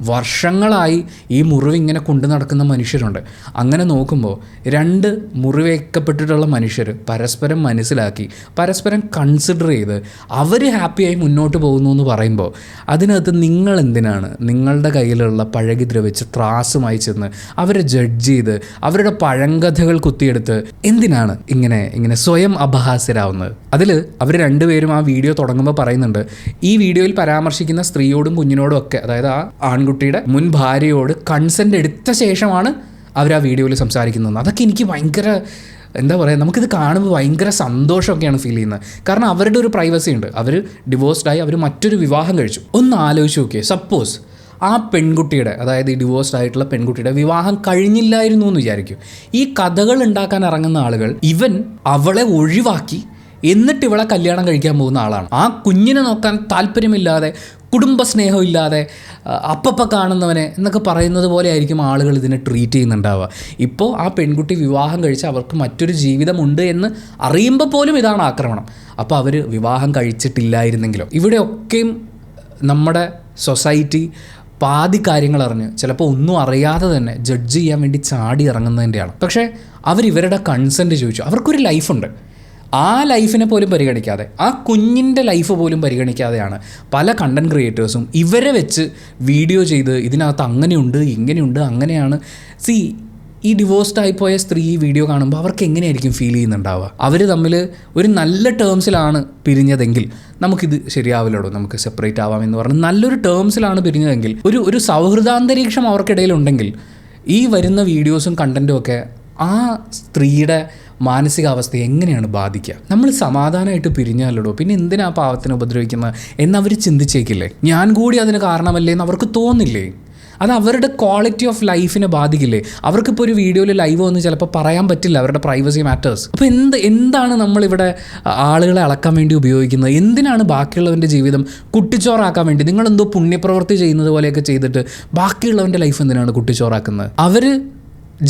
വർഷങ്ങളായി ഈ മുറിവ് ഇങ്ങനെ കൊണ്ടു നടക്കുന്ന മനുഷ്യരുണ്ട്. അങ്ങനെ നോക്കുമ്പോൾ 2 മുറിവേൽക്കപ്പെട്ടിട്ടുള്ള മനുഷ്യർ പരസ്പരം മനസ്സിലാക്കി, പരസ്പരം കൺസിഡർ ചെയ്ത് അവർ ഹാപ്പിയായി മുന്നോട്ട് പോകുന്നു എന്ന് പറയുമ്പോൾ അതിനകത്ത് നിങ്ങൾ എന്തിനാണ് നിങ്ങളുടെ കയ്യിലുള്ള പഴകി ദ്രവിച്ച് ത്രാസുമായി ചെന്ന് അവരെ ജഡ്ജ് ചെയ്ത് അവരുടെ പഴങ്കഥകൾ കുത്തിയെടുത്ത് എന്തിനാണ് ഇങ്ങനെ സ്വയം അപഹാസ്യരാവുന്നത്? അതിൽ അവർ 2 പേരും ആ വീഡിയോ തുടങ്ങുമ്പോൾ പറയുന്നുണ്ട്, ഈ വീഡിയോയിൽ പരാമർശിക്കുന്ന സ്ത്രീയോടും കുഞ്ഞിനോടും ഒക്കെ, അതായത് ആ ആൺകുട്ടിയുടെ മുൻ ഭാര്യയോട് കൺസെൻ്റ് എടുത്ത ശേഷമാണ് അവർ ആ വീഡിയോയിൽ സംസാരിക്കുന്നത്. അതൊക്കെ എനിക്ക് ഭയങ്കര എന്താ പറയുക, നമുക്കിത് കാണുമ്പോൾ ഭയങ്കര സന്തോഷമൊക്കെയാണ് ഫീൽ ചെയ്യുന്നത്. കാരണം അവരുടെ ഒരു പ്രൈവസി ഉണ്ട്. അവർ ഡിവോഴ്സ്ഡായി, അവർ മറ്റൊരു വിവാഹം കഴിച്ചു. ഒന്ന് ആലോചിച്ച് നോക്കിയേ, സപ്പോസ് ആ പെൺകുട്ടിയുടെ, അതായത് ഈ ഡിവോഴ്സ്ഡ് ആയിട്ടുള്ള പെൺകുട്ടിയുടെ വിവാഹം കഴിഞ്ഞില്ലായിരുന്നു എന്ന് വിചാരിക്കും. ഈ കഥകൾ ഉണ്ടാക്കാൻ ഇറങ്ങുന്ന ആളുകൾ അവളെ ഒഴിവാക്കി എന്നിട്ട് ഇവളെ കല്യാണം കഴിക്കാൻ പോകുന്ന ആളാണ്. ആ കുഞ്ഞിനെ നോക്കാൻ താല്പര്യമില്ലാതെ, കുടുംബസ്നേഹമില്ലാതെ, അപ്പപ്പം കാണുന്നവനെ എന്നൊക്കെ പറയുന്നത് പോലെ ആയിരിക്കും ആളുകൾ ഇതിനെ ട്രീറ്റ് ചെയ്യുന്നുണ്ടാവുക. ഇപ്പോൾ ആ പെൺകുട്ടി വിവാഹം കഴിച്ച് അവർക്ക് മറ്റൊരു ജീവിതമുണ്ട് എന്ന് അറിയുമ്പോൾ പോലും ഇതാണ് ആക്രമണം. അപ്പോൾ അവർ വിവാഹം കഴിച്ചിട്ടില്ലായിരുന്നെങ്കിലോ? ഇവിടെയൊക്കെയും നമ്മുടെ സൊസൈറ്റി പാതി കാര്യങ്ങൾ അറിഞ്ഞ്, ചിലപ്പോൾ ഒന്നും അറിയാതെ തന്നെ ജഡ്ജ് ചെയ്യാൻ വേണ്ടി ചാടി ഇറങ്ങുന്നതിൻ്റെയാണ്. പക്ഷേ അവരിവരുടെ കൺസെൻറ്റ് ചോദിച്ചു. അവർക്കൊരു ലൈഫുണ്ട്. ആ ലൈഫിനെ പോലും പരിഗണിക്കാതെ, ആ കുഞ്ഞിൻ്റെ ലൈഫ് പോലും പരിഗണിക്കാതെയാണ് പല കണ്ടൻറ് ക്രിയേറ്റേഴ്സും ഇവരെ വെച്ച് വീഡിയോ ചെയ്ത് ഇതിനകത്ത് അങ്ങനെയുണ്ട്, ഇങ്ങനെയുണ്ട്, അങ്ങനെയാണ്. ഈ ഡിവോഴ്സ്ഡ് ആയിപ്പോയ സ്ത്രീ ഈ വീഡിയോ കാണുമ്പോൾ അവർക്ക് എങ്ങനെയായിരിക്കും ഫീൽ ചെയ്യുന്നുണ്ടാവുക? അവർ തമ്മിൽ ഒരു നല്ല ടേംസിലാണ് പിരിഞ്ഞതെങ്കിൽ നമുക്കിത് ശരിയാവില്ലടോ, നമുക്ക് സെപ്പറേറ്റ് ആവാം എന്ന് പറഞ്ഞ് നല്ലൊരു ടേംസിലാണ് പിരിഞ്ഞതെങ്കിൽ, ഒരു സൗഹൃദാന്തരീക്ഷം അവർക്കിടയിലുണ്ടെങ്കിൽ ഈ വരുന്ന വീഡിയോസും കണ്ടൻറ്റും ഒക്കെ ആ സ്ത്രീയുടെ മാനസികാവസ്ഥയെ എങ്ങനെയാണ് ബാധിക്കുക? നമ്മൾ സമാധാനമായിട്ട് പിരിഞ്ഞാലോ, പിന്നെ എന്തിനാ പാവത്തിനെ ഉപദ്രവിക്കുന്നത് എന്നവർ ചിന്തിച്ചേക്കില്ലേ? ഞാൻ കൂടി അതിന് കാരണമല്ലേ എന്ന് അവർക്ക് തോന്നില്ലേ? അത് അവരുടെ ക്വാളിറ്റി ഓഫ് ലൈഫിനെ ബാധിക്കില്ലേ? അവർക്കിപ്പോൾ ഒരു വീഡിയോയിൽ ലൈവ് വന്ന് ചിലപ്പോൾ പറയാൻ പറ്റില്ല, അവരുടെ പ്രൈവസി മാറ്റേഴ്സ്. അപ്പോൾ എന്താണ് നമ്മളിവിടെ ആളുകളെ അളക്കാൻ വേണ്ടി ഉപയോഗിക്കുന്നത്? എന്തിനാണ് ബാക്കിയുള്ളവൻ്റെ ജീവിതം കുട്ടിച്ചോറാക്കാൻ വേണ്ടി? നിങ്ങളെന്തോ പുണ്യപ്രവൃത്തി ചെയ്യുന്നത് പോലെയൊക്കെ ചെയ്തിട്ട് ബാക്കിയുള്ളവൻ്റെ ലൈഫ് എന്തിനാണ് കുട്ടിച്ചോറാക്കുന്നത്? അവർ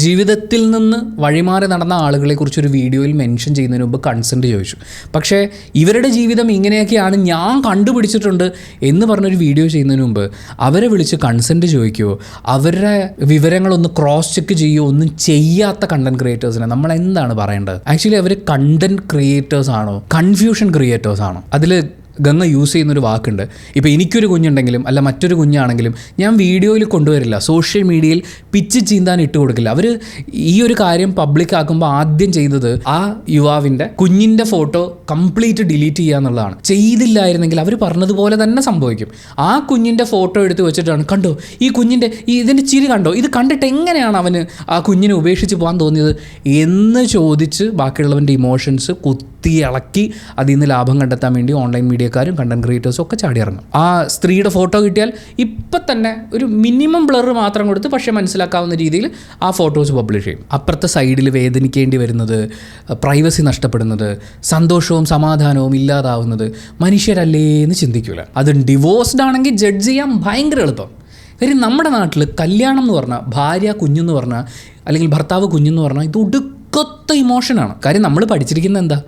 ജീവിതത്തിൽ നിന്ന് വഴിമാറി നടന്ന ആളുകളെക്കുറിച്ചൊരു വീഡിയോയിൽ മെൻഷൻ ചെയ്യുന്നതിന് മുമ്പ് കൺസെൻറ്റ് ചോദിച്ചു. പക്ഷേ ഇവരുടെ ജീവിതം ഇങ്ങനെയൊക്കെയാണ് ഞാൻ കണ്ടുപിടിച്ചിട്ടുണ്ട് എന്ന് പറഞ്ഞൊരു വീഡിയോ ചെയ്യുന്നതിന് മുമ്പ് അവരെ വിളിച്ച് കൺസെൻറ്റ് ചോദിക്കുമോ, അവരുടെ വിവരങ്ങളൊന്ന് ക്രോസ് ചെക്ക് ചെയ്യുമോ ഒന്നും ചെയ്യാത്ത കണ്ടൻറ് ക്രിയേറ്റേഴ്സിനെ നമ്മൾ എന്താണ് പറയേണ്ടത്? ആക്ച്വലി അവർ കണ്ടൻറ് ക്രിയേറ്റേഴ്സാണോ കൺഫ്യൂഷൻ ക്രിയേറ്റേഴ്സാണോ? അതിൽ ഗംഗ യൂസ് ചെയ്യുന്നൊരു വാക്കുണ്ട്. ഇപ്പോൾ എനിക്കൊരു കുഞ്ഞുണ്ടെങ്കിലും അല്ല മറ്റൊരു കുഞ്ഞാണെങ്കിലും ഞാൻ വീഡിയോയിൽ കൊണ്ടുവരില്ല, സോഷ്യൽ മീഡിയയിൽ പിച്ച് ചീന്താൻ ഇട്ട് കൊടുക്കില്ല. അവർ ഈ ഒരു കാര്യം പബ്ലിക് ആക്കുമ്പോൾ ആദ്യം ചെയ്തത് ആ യുവാവിൻ്റെ കുഞ്ഞിൻ്റെ ഫോട്ടോ കംപ്ലീറ്റ് ഡിലീറ്റ് ചെയ്യുക എന്നുള്ളതാണ്. ചെയ്തില്ലായിരുന്നെങ്കിൽ അവർ പറഞ്ഞതുപോലെ തന്നെ സംഭവിക്കും. ആ കുഞ്ഞിൻ്റെ ഫോട്ടോ എടുത്ത് വെച്ചിട്ടാണ്, കണ്ടോ ഈ കുഞ്ഞിൻ്റെ ഇതിൻ്റെ ചിരി കണ്ടോ, ഇത് കണ്ടിട്ട് എങ്ങനെയാണ് അവന് ആ കുഞ്ഞിനെ ഉപേക്ഷിച്ച് പോകാൻ തോന്നിയത് എന്ന് ചോദിച്ച് ബാക്കിയുള്ളവൻ്റെ ഇമോഷൻസ് കുത്തി ഇളക്കി അതിൽ നിന്ന് ലാഭം കണ്ടെത്താൻ വേണ്ടി ഓൺലൈൻ മീഡിയക്കാരും കണ്ടന്റ് ക്രിയേറ്റേഴ്സും ഒക്കെ ചാടി ഇറങ്ങും. ആ സ്ത്രീയുടെ ഫോട്ടോ കിട്ടിയാൽ ഇപ്പം തന്നെ ഒരു മിനിമം ബ്ലർ മാത്രം കൊടുത്ത് പക്ഷേ മനസ്സിലാക്കാവുന്ന രീതിയിൽ ആ ഫോട്ടോസ് പബ്ലിഷ് ചെയ്യും. അപ്പുറത്തെ സൈഡിൽ വേദനിക്കേണ്ടി വരുന്നത്, പ്രൈവസി നഷ്ടപ്പെടുന്നത്, സന്തോഷവും സമാധാനവും ഇല്ലാതാവുന്നത് മനുഷ്യരല്ലേ എന്ന് ചിന്തിക്കില്ല. അത് ഡിവോഴ്സ്ഡ് ആണെങ്കിൽ ജഡ്ജ് ചെയ്യാൻ ഭയങ്കര എളുപ്പം. കാര്യം നമ്മുടെ നാട്ടിൽ കല്യാണം എന്ന് പറഞ്ഞാൽ, ഭാര്യ കുഞ്ഞെന്ന് പറഞ്ഞാൽ, അല്ലെങ്കിൽ ഭർത്താവ് കുഞ്ഞെന്ന് പറഞ്ഞാൽ ഇത് ഒടുക്കത്തെ ഇമോഷനാണ്. കാര്യം നമ്മൾ പഠിച്ചിരിക്കുന്നത് എന്താ?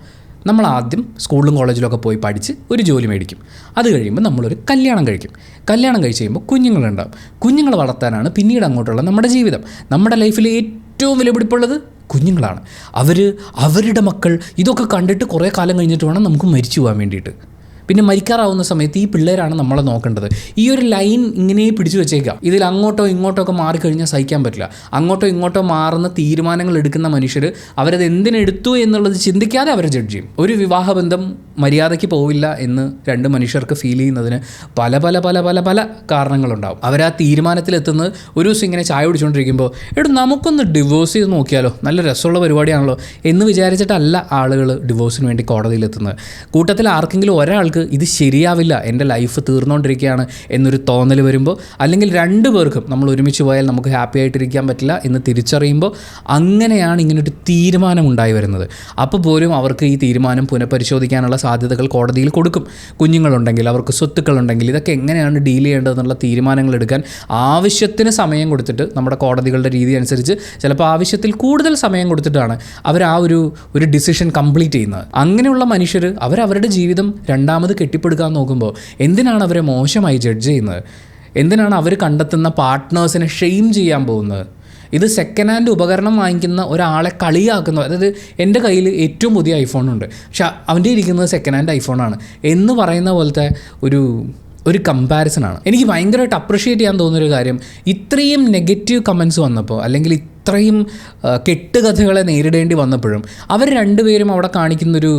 നമ്മൾ ആദ്യം സ്കൂളിലും കോളേജിലൊക്കെ പോയി പഠിച്ച് ഒരു ജോലി മേടിക്കും. അത് കഴിയുമ്പോൾ നമ്മളൊരു കല്യാണം കഴിക്കും. കല്യാണം കഴിച്ച് കഴിയുമ്പോൾ കുഞ്ഞുങ്ങളുണ്ടാകും. കുഞ്ഞുങ്ങളെ വളർത്താനാണ് പിന്നീട് അങ്ങോട്ടുള്ള നമ്മുടെ ജീവിതം. നമ്മുടെ ലൈഫിൽ ഏറ്റവും വിലപിടിപ്പുള്ളത് കുഞ്ഞുങ്ങളാണ്. അവരുടെ മക്കൾ ഇതൊക്കെ കണ്ടിട്ട് കുറേ കാലം കഴിഞ്ഞിട്ട് വേണം നമുക്ക് മരിച്ചു പോകാൻ വേണ്ടിയിട്ട്. പിന്നെ മരിക്കാറാവുന്ന സമയത്ത് ഈ പിള്ളേരാണ് നമ്മളെ നോക്കേണ്ടത്. ഈ ഒരു ലൈൻ ഇങ്ങനെ പിടിച്ചു വെച്ചേക്കാം. ഇതിൽ അങ്ങോട്ടോ ഇങ്ങോട്ടോ ഒക്കെ മാറിക്കഴിഞ്ഞാൽ സഹിക്കാൻ പറ്റില്ല. അങ്ങോട്ടോ ഇങ്ങോട്ടോ മാറുന്ന തീരുമാനങ്ങൾ എടുക്കുന്ന മനുഷ്യർ അവരത് എന്തിനെടുത്തു എന്നുള്ളത് ചിന്തിക്കാതെ അവർ ജഡ്ജ് ചെയ്യും. ഒരു വിവാഹബന്ധം മര്യാദയ്ക്ക് പോവില്ല എന്ന് രണ്ട് മനുഷ്യർക്ക് ഫീൽ ചെയ്യുന്നതിന് പല പല പല പല പല കാരണങ്ങളുണ്ടാവും. അവരാ തീരുമാനത്തിലെത്തുന്നത് ഒരു ദിവസം ഇങ്ങനെ ചായ കുടിച്ചുകൊണ്ടിരിക്കുമ്പോൾ നമുക്കൊന്ന് ഡിവോഴ്സ് ചെയ്ത് നോക്കിയാലോ, നല്ല രസമുള്ള പരിപാടിയാണല്ലോ എന്ന് വിചാരിച്ചിട്ടല്ല ആളുകൾ ഡിവോഴ്സിന് വേണ്ടി കോടതിയിലെത്തുന്നത്. കൂട്ടത്തിൽ ആർക്കെങ്കിലും ഒരാൾക്ക് ഇത് ശരിയാവില്ല, എൻ്റെ ലൈഫ് തീർന്നുകൊണ്ടിരിക്കുകയാണ് എന്നൊരു തോന്നൽ വരുമ്പോൾ, അല്ലെങ്കിൽ രണ്ടു പേർക്കും നമ്മൾ ഒരുമിച്ച് പോയാൽ നമുക്ക് ഹാപ്പി ആയിട്ടിരിക്കാൻ പറ്റില്ല എന്ന് തിരിച്ചറിയുമ്പോൾ അങ്ങനെയാണ് ഇങ്ങനൊരു തീരുമാനം ഉണ്ടായി വരുന്നത്. അപ്പോൾ പോലും അവർക്ക് ഈ തീരുമാനം പുനഃപരിശോധിക്കാനുള്ള സാധ്യതകൾ കോടതിയിൽ കൊടുക്കും. കുഞ്ഞുങ്ങളുണ്ടെങ്കിൽ, അവർക്ക് സ്വത്തുക്കളുണ്ടെങ്കിൽ, ഇതൊക്കെ എങ്ങനെയാണ് ഡീൽ ചെയ്യേണ്ടതെന്നുള്ള തീരുമാനങ്ങൾ എടുക്കാൻ ആവശ്യത്തിന് സമയം കൊടുത്തിട്ട്, നമ്മുടെ കോടതികളുടെ രീതി അനുസരിച്ച് ചിലപ്പോൾ ആവശ്യത്തിൽ കൂടുതൽ സമയം കൊടുത്തിട്ടാണ് അവർ ആ ഒരു ഡിസിഷൻ കംപ്ലീറ്റ് ചെയ്യുന്നത്. അങ്ങനെയുള്ള മനുഷ്യർ അവരവരുടെ ജീവിതം രണ്ടാമത് കെട്ടിപ്പടുക്കാൻ നോക്കുമ്പോൾ എന്തിനാണ് അവരെ മോശമായി ജഡ്ജ് ചെയ്യുന്നത്? എന്തിനാണ് അവർ കണ്ടെത്തുന്ന പാർട്ട്നേഴ്സിനെ ഷെയിം ചെയ്യാൻ പോകുന്നത്? ഇത് സെക്കൻഡ് ഹാൻഡ് ഉപകരണം വാങ്ങിക്കുന്ന ഒരാളെ കളിയാക്കുന്നു. അതായത് എൻ്റെ കയ്യിൽ ഏറ്റവും പുതിയ ഐഫോണുണ്ട്, പക്ഷെ അവൻ്റെ ഇരിക്കുന്നത് സെക്കൻഡ് ഹാൻഡ് ഐഫോണാണ് എന്ന് പറയുന്ന പോലത്തെ ഒരു കമ്പാരിസണാണ്. എനിക്ക് ഭയങ്കരമായിട്ട് അപ്രിഷ്യേറ്റ് ചെയ്യാൻ തോന്നുന്നൊരു കാര്യം, ഇത്രയും നെഗറ്റീവ് കമൻസ് വന്നപ്പോൾ, അല്ലെങ്കിൽ ഇത്രയും കെട്ടുകഥകളെ നേരിടേണ്ടി വന്നപ്പോഴും അവർ രണ്ടുപേരും അവിടെ കാണിക്കുന്നൊരു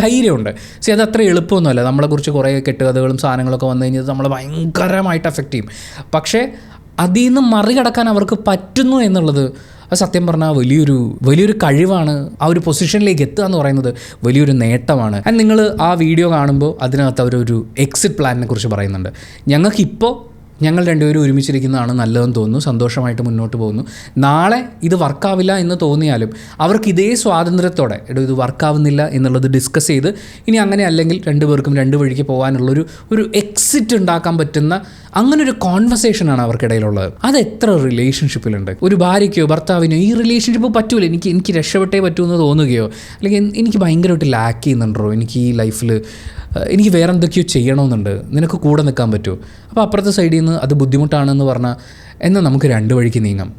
ധൈര്യമുണ്ട്. സി, അത് അത്ര എളുപ്പമൊന്നുമല്ല. നമ്മളെക്കുറിച്ച് കുറേ കെട്ടുകഥകളും സാധനങ്ങളൊക്കെ വന്നു കഴിഞ്ഞാൽ നമ്മളെ ഭയങ്കരമായിട്ട് അഫക്റ്റ് ചെയ്യും. പക്ഷേ അതിൽ നിന്ന് മറികടക്കാൻ അവർക്ക് പറ്റുന്നു എന്നുള്ളത് അത് സത്യം പറഞ്ഞാൽ വലിയൊരു കഴിവാണ്. ആ ഒരു പൊസിഷനിലേക്ക് എത്തുക എന്ന് പറയുന്നത് വലിയൊരു നേട്ടമാണ്. ആൻഡ് നിങ്ങൾ ആ വീഡിയോ കാണുമ്പോൾ അതിനകത്ത് അവരൊരു എക്സിറ്റ് പ്ലാനിനെ കുറിച്ച് പറയുന്നുണ്ട്. ഞങ്ങൾ രണ്ടുപേരും ഒരുമിച്ചിരിക്കുന്നതാണ് നല്ലതെന്ന് തോന്നുന്നു, സന്തോഷമായിട്ട് മുന്നോട്ട് പോകുന്നു. നാളെ ഇത് വർക്കാവില്ല എന്ന് തോന്നിയാലും അവർക്ക് ഇതേ സ്വാതന്ത്ര്യത്തോടെ ഇത് വർക്കാവുന്നില്ല എന്നുള്ളത് ഡിസ്കസ് ചെയ്ത്, ഇനി അങ്ങനെ അല്ലെങ്കിൽ രണ്ടുപേർക്കും രണ്ട് വഴിക്ക് പോകാനുള്ളൊരു എക്സിറ്റ് ഉണ്ടാക്കാൻ പറ്റുന്ന അങ്ങനൊരു കോൺവെർസേഷനാണ് അവർക്കിടയിലുള്ളത്. അത് എത്ര റിലേഷൻഷിപ്പിലുണ്ട്? ഒരു ഭാര്യയ്ക്കോ ഭർത്താവിനോ ഈ റിലേഷൻഷിപ്പ് പറ്റൂല, എനിക്ക് രക്ഷപ്പെട്ടേ പറ്റൂ എന്ന് തോന്നുകയോ, അല്ലെങ്കിൽ എനിക്ക് ഭയങ്കരമായിട്ട് ലാക്ക് ചെയ്യുന്നുണ്ടോ, എനിക്ക് ഈ ലൈഫിൽ എനിക്ക് വേറെ എന്തൊക്കെയോ ചെയ്യണമെന്നുണ്ട്, നിനക്ക് കൂടെ നിൽക്കാൻ പറ്റുമോ? അപ്പോൾ അപ്പുറത്തെ സൈഡിൽ നിന്ന് അത് ബുദ്ധിമുട്ടാണെന്ന് പറഞ്ഞാൽ എന്നാൽ നമുക്ക് രണ്ട് വഴിക്ക് നീങ്ങാം,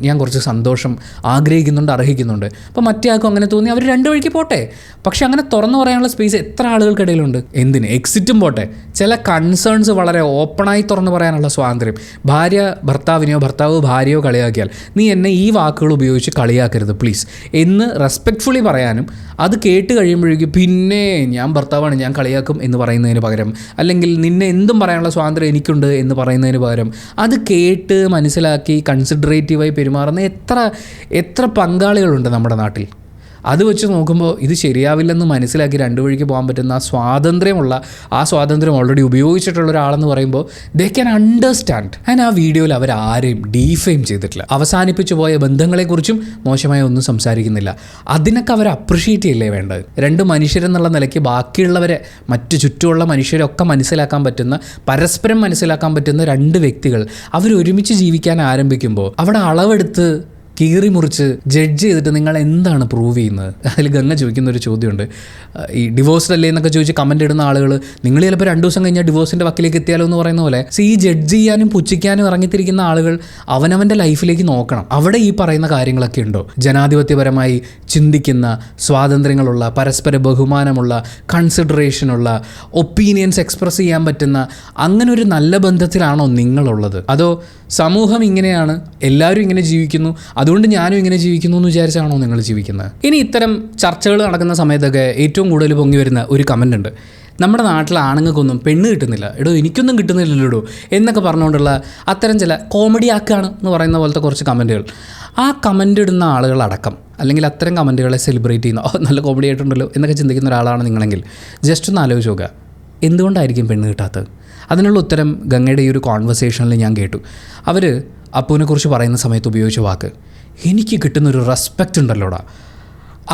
ഞാൻ കുറച്ച് സന്തോഷം ആഗ്രഹിക്കുന്നുണ്ട്, അർഹിക്കുന്നുണ്ട്. അപ്പോൾ മറ്റേ ആൾക്കും അങ്ങനെ തോന്നി അവർ രണ്ട് വഴിക്ക് പോട്ടെ. പക്ഷെ അങ്ങനെ തുറന്നു പറയാനുള്ള സ്പേസ് എത്ര ആളുകൾക്കിടയിലുണ്ട്? എന്തിന്? എക്സിറ്റും പോട്ടെ, ചില കൺസേൺസ് വളരെ ഓപ്പണായി തുറന്നു പറയാനുള്ള സ്വാതന്ത്ര്യം. ഭാര്യ ഭർത്താവിനെയോ ഭർത്താവ് ഭാര്യയോ കളിയാക്കിയാൽ നീ എന്നെ ഈ വാക്കുകൾ ഉപയോഗിച്ച് കളിയാക്കരുത് പ്ലീസ് എന്ന് റെസ്പെക്റ്റ്ഫുള്ളി പറയാനും, അത് കേട്ട് കഴിയുമ്പോഴേക്കും പിന്നെ ഞാൻ ഭർത്താവാണ്, ഞാൻ കളിയാക്കും എന്ന് പറയുന്നതിന് പകരം, അല്ലെങ്കിൽ നിന്നെ എന്തും പറയാനുള്ള സ്വാതന്ത്ര്യം എനിക്കുണ്ട് എന്ന് പറയുന്നതിന് പകരം, അത് കേട്ട് മനസ്സിലാക്കി കൺസിഡറേറ്റീവായി പെരുമാറുന്ന എത്ര പങ്കാളികളുണ്ട് നമ്മുടെ നാട്ടിൽ. അത് വെച്ച് നോക്കുമ്പോൾ ഇത് ശരിയാവില്ലെന്ന് മനസ്സിലാക്കി രണ്ടു വഴിക്ക് പോകാൻ പറ്റുന്ന ആ സ്വാതന്ത്ര്യം ഓൾറെഡി ഉപയോഗിച്ചിട്ടുള്ള ഒരാളെന്ന് പറയുമ്പോൾ ദേ ക്യാൻ അണ്ടർസ്റ്റാൻഡ്. ആൻഡ് ആ വീഡിയോയിൽ അവരാരെയും ഡീഫെയിം ചെയ്തിട്ടില്ല. അവസാനിപ്പിച്ചു പോയ ബന്ധങ്ങളെക്കുറിച്ചും മോശമായി ഒന്നും സംസാരിക്കുന്നില്ല. അതിനൊക്കെ അവർ അപ്രിഷ്യേറ്റ് ചെയ്യല്ലേ വേണ്ടത്? രണ്ട് മനുഷ്യരെന്നുള്ള നിലയ്ക്ക് ബാക്കിയുള്ളവരെ, മറ്റു ചുറ്റുമുള്ള മനുഷ്യരൊക്കെ മനസ്സിലാക്കാൻ പറ്റുന്ന, പരസ്പരം മനസ്സിലാക്കാൻ പറ്റുന്ന രണ്ട് വ്യക്തികൾ അവരൊരുമിച്ച് ജീവിക്കാൻ ആരംഭിക്കുമ്പോൾ അവിടെ അളവെടുത്ത് കീറി മുറിച്ച് ജഡ്ജ് ചെയ്തിട്ട് നിങ്ങൾ എന്താണ് പ്രൂവ് ചെയ്യുന്നത്? അതിൽ ഗംഗ ചോദിക്കുന്നൊരു ചോദ്യമുണ്ട്, ഈ ഡിവോഴ്സ്ഡ് അല്ലേ എന്നൊക്കെ ചോദിച്ച് കമൻ്റ് ഇടുന്ന ആളുകൾ, നിങ്ങൾ ചിലപ്പോൾ 2 ദിവസം കഴിഞ്ഞാൽ ഡിവോഴ്സിൻ്റെ വക്കിലേക്ക് എത്തിയാലോ എന്ന് പറയുന്ന പോലെ, ഈ ജഡ്ജ് ചെയ്യാനും പുച്ഛിക്കാനും ഇറങ്ങിത്തിരിക്കുന്ന ആളുകൾ അവനവൻ്റെ ലൈഫിലേക്ക് നോക്കണം. അവിടെ ഈ പറയുന്ന കാര്യങ്ങളൊക്കെ ഉണ്ടോ? ജനാധിപത്യപരമായി ചിന്തിക്കുന്ന, സ്വാതന്ത്ര്യങ്ങളുള്ള, പരസ്പര ബഹുമാനമുള്ള, കൺസിഡറേഷനുള്ള, ഒപ്പീനിയൻസ് എക്സ്പ്രസ് ചെയ്യാൻ പറ്റുന്ന അങ്ങനെ ഒരു നല്ല ബന്ധത്തിലാണോ നിങ്ങളുള്ളത്? അതോ സമൂഹം ഇങ്ങനെയാണ്, എല്ലാവരും ഇങ്ങനെ ജീവിക്കുന്നു, അതുകൊണ്ട് ഞാനും ഇങ്ങനെ ജീവിക്കുന്നു എന്ന് വിചാരിച്ചാണോ നിങ്ങൾ ജീവിക്കുന്നത്? ഇനി ഇത്തരം ചർച്ചകൾ നടക്കുന്ന സമയത്തൊക്കെ ഏറ്റവും കൂടുതൽ പൊങ്ങി വരുന്ന ഒരു കമൻ്റ് ഉണ്ട്, നമ്മുടെ നാട്ടിലെ ആണുങ്ങൾക്കൊന്നും പെണ്ണ് കിട്ടുന്നില്ല, എനിക്കൊന്നും കിട്ടുന്നില്ലല്ലോ എന്നൊക്കെ പറഞ്ഞുകൊണ്ടുള്ള അത്തരം ചില കോമഡി ആക്കാണ് എന്ന് പറയുന്ന പോലത്തെ കുറച്ച് കമൻറ്റുകൾ. ആ കമൻ്റ് ഇടുന്ന ആളുകളടക്കം, അല്ലെങ്കിൽ അത്തരം കമൻറ്റുകളെ സെലിബ്രേറ്റ് ചെയ്യുന്ന നല്ല കോമഡി ആയിട്ടുണ്ടല്ലോ എന്നൊക്കെ ചിന്തിക്കുന്ന ഒരാളാണ് നിങ്ങളെങ്കിൽ ജസ്റ്റ് ഒന്ന് ആലോചിച്ച് നോക്കുക, എന്തുകൊണ്ടായിരിക്കും പെണ്ണ് കിട്ടാത്തത്? അതിനുള്ള ഉത്തരം ഗംഗയുടെ ഈ ഒരു കോൺവെർസേഷനിൽ ഞാൻ കേട്ടു. അവർ അപ്പുവിനെക്കുറിച്ച് പറയുന്ന സമയത്ത് ഉപയോഗിച്ച വാക്ക്, എനിക്ക് കിട്ടുന്നൊരു റെസ്പെക്റ്റ് ഉണ്ടല്ലോടാ.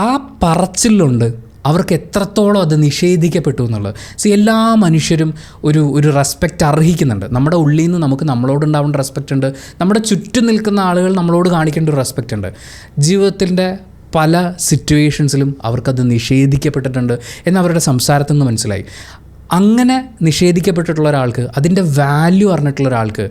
ആ പറച്ചിലുണ്ട് അവർക്ക് എത്രത്തോളം അത് നിഷേധിക്കപ്പെട്ടു എന്നുള്ളത്. എല്ലാ മനുഷ്യരും ഒരു റെസ്പെക്റ്റ് അർഹിക്കുന്നുണ്ട്. നമ്മുടെ ഉള്ളിൽ നിന്ന് നമുക്ക് നമ്മളോടുണ്ടാവേണ്ട റെസ്പെക്റ്റ് ഉണ്ട്, നമ്മുടെ ചുറ്റും നിൽക്കുന്ന ആളുകൾ നമ്മളോട് കാണിക്കേണ്ട ഒരു റെസ്പെക്റ്റ് ഉണ്ട്. ജീവിതത്തിൻ്റെ പല സിറ്റുവേഷൻസിലും അവർക്കത് നിഷേധിക്കപ്പെട്ടിട്ടുണ്ട് എന്ന് അവരുടെ സംസാരത്തിൽ നിന്ന് മനസ്സിലായി. അങ്ങനെ നിഷേധിക്കപ്പെട്ടിട്ടുള്ള ഒരാൾക്ക്, അതിൻ്റെ വാല്യൂ അറിഞ്ഞിട്ടുള്ള ഒരാൾക്ക്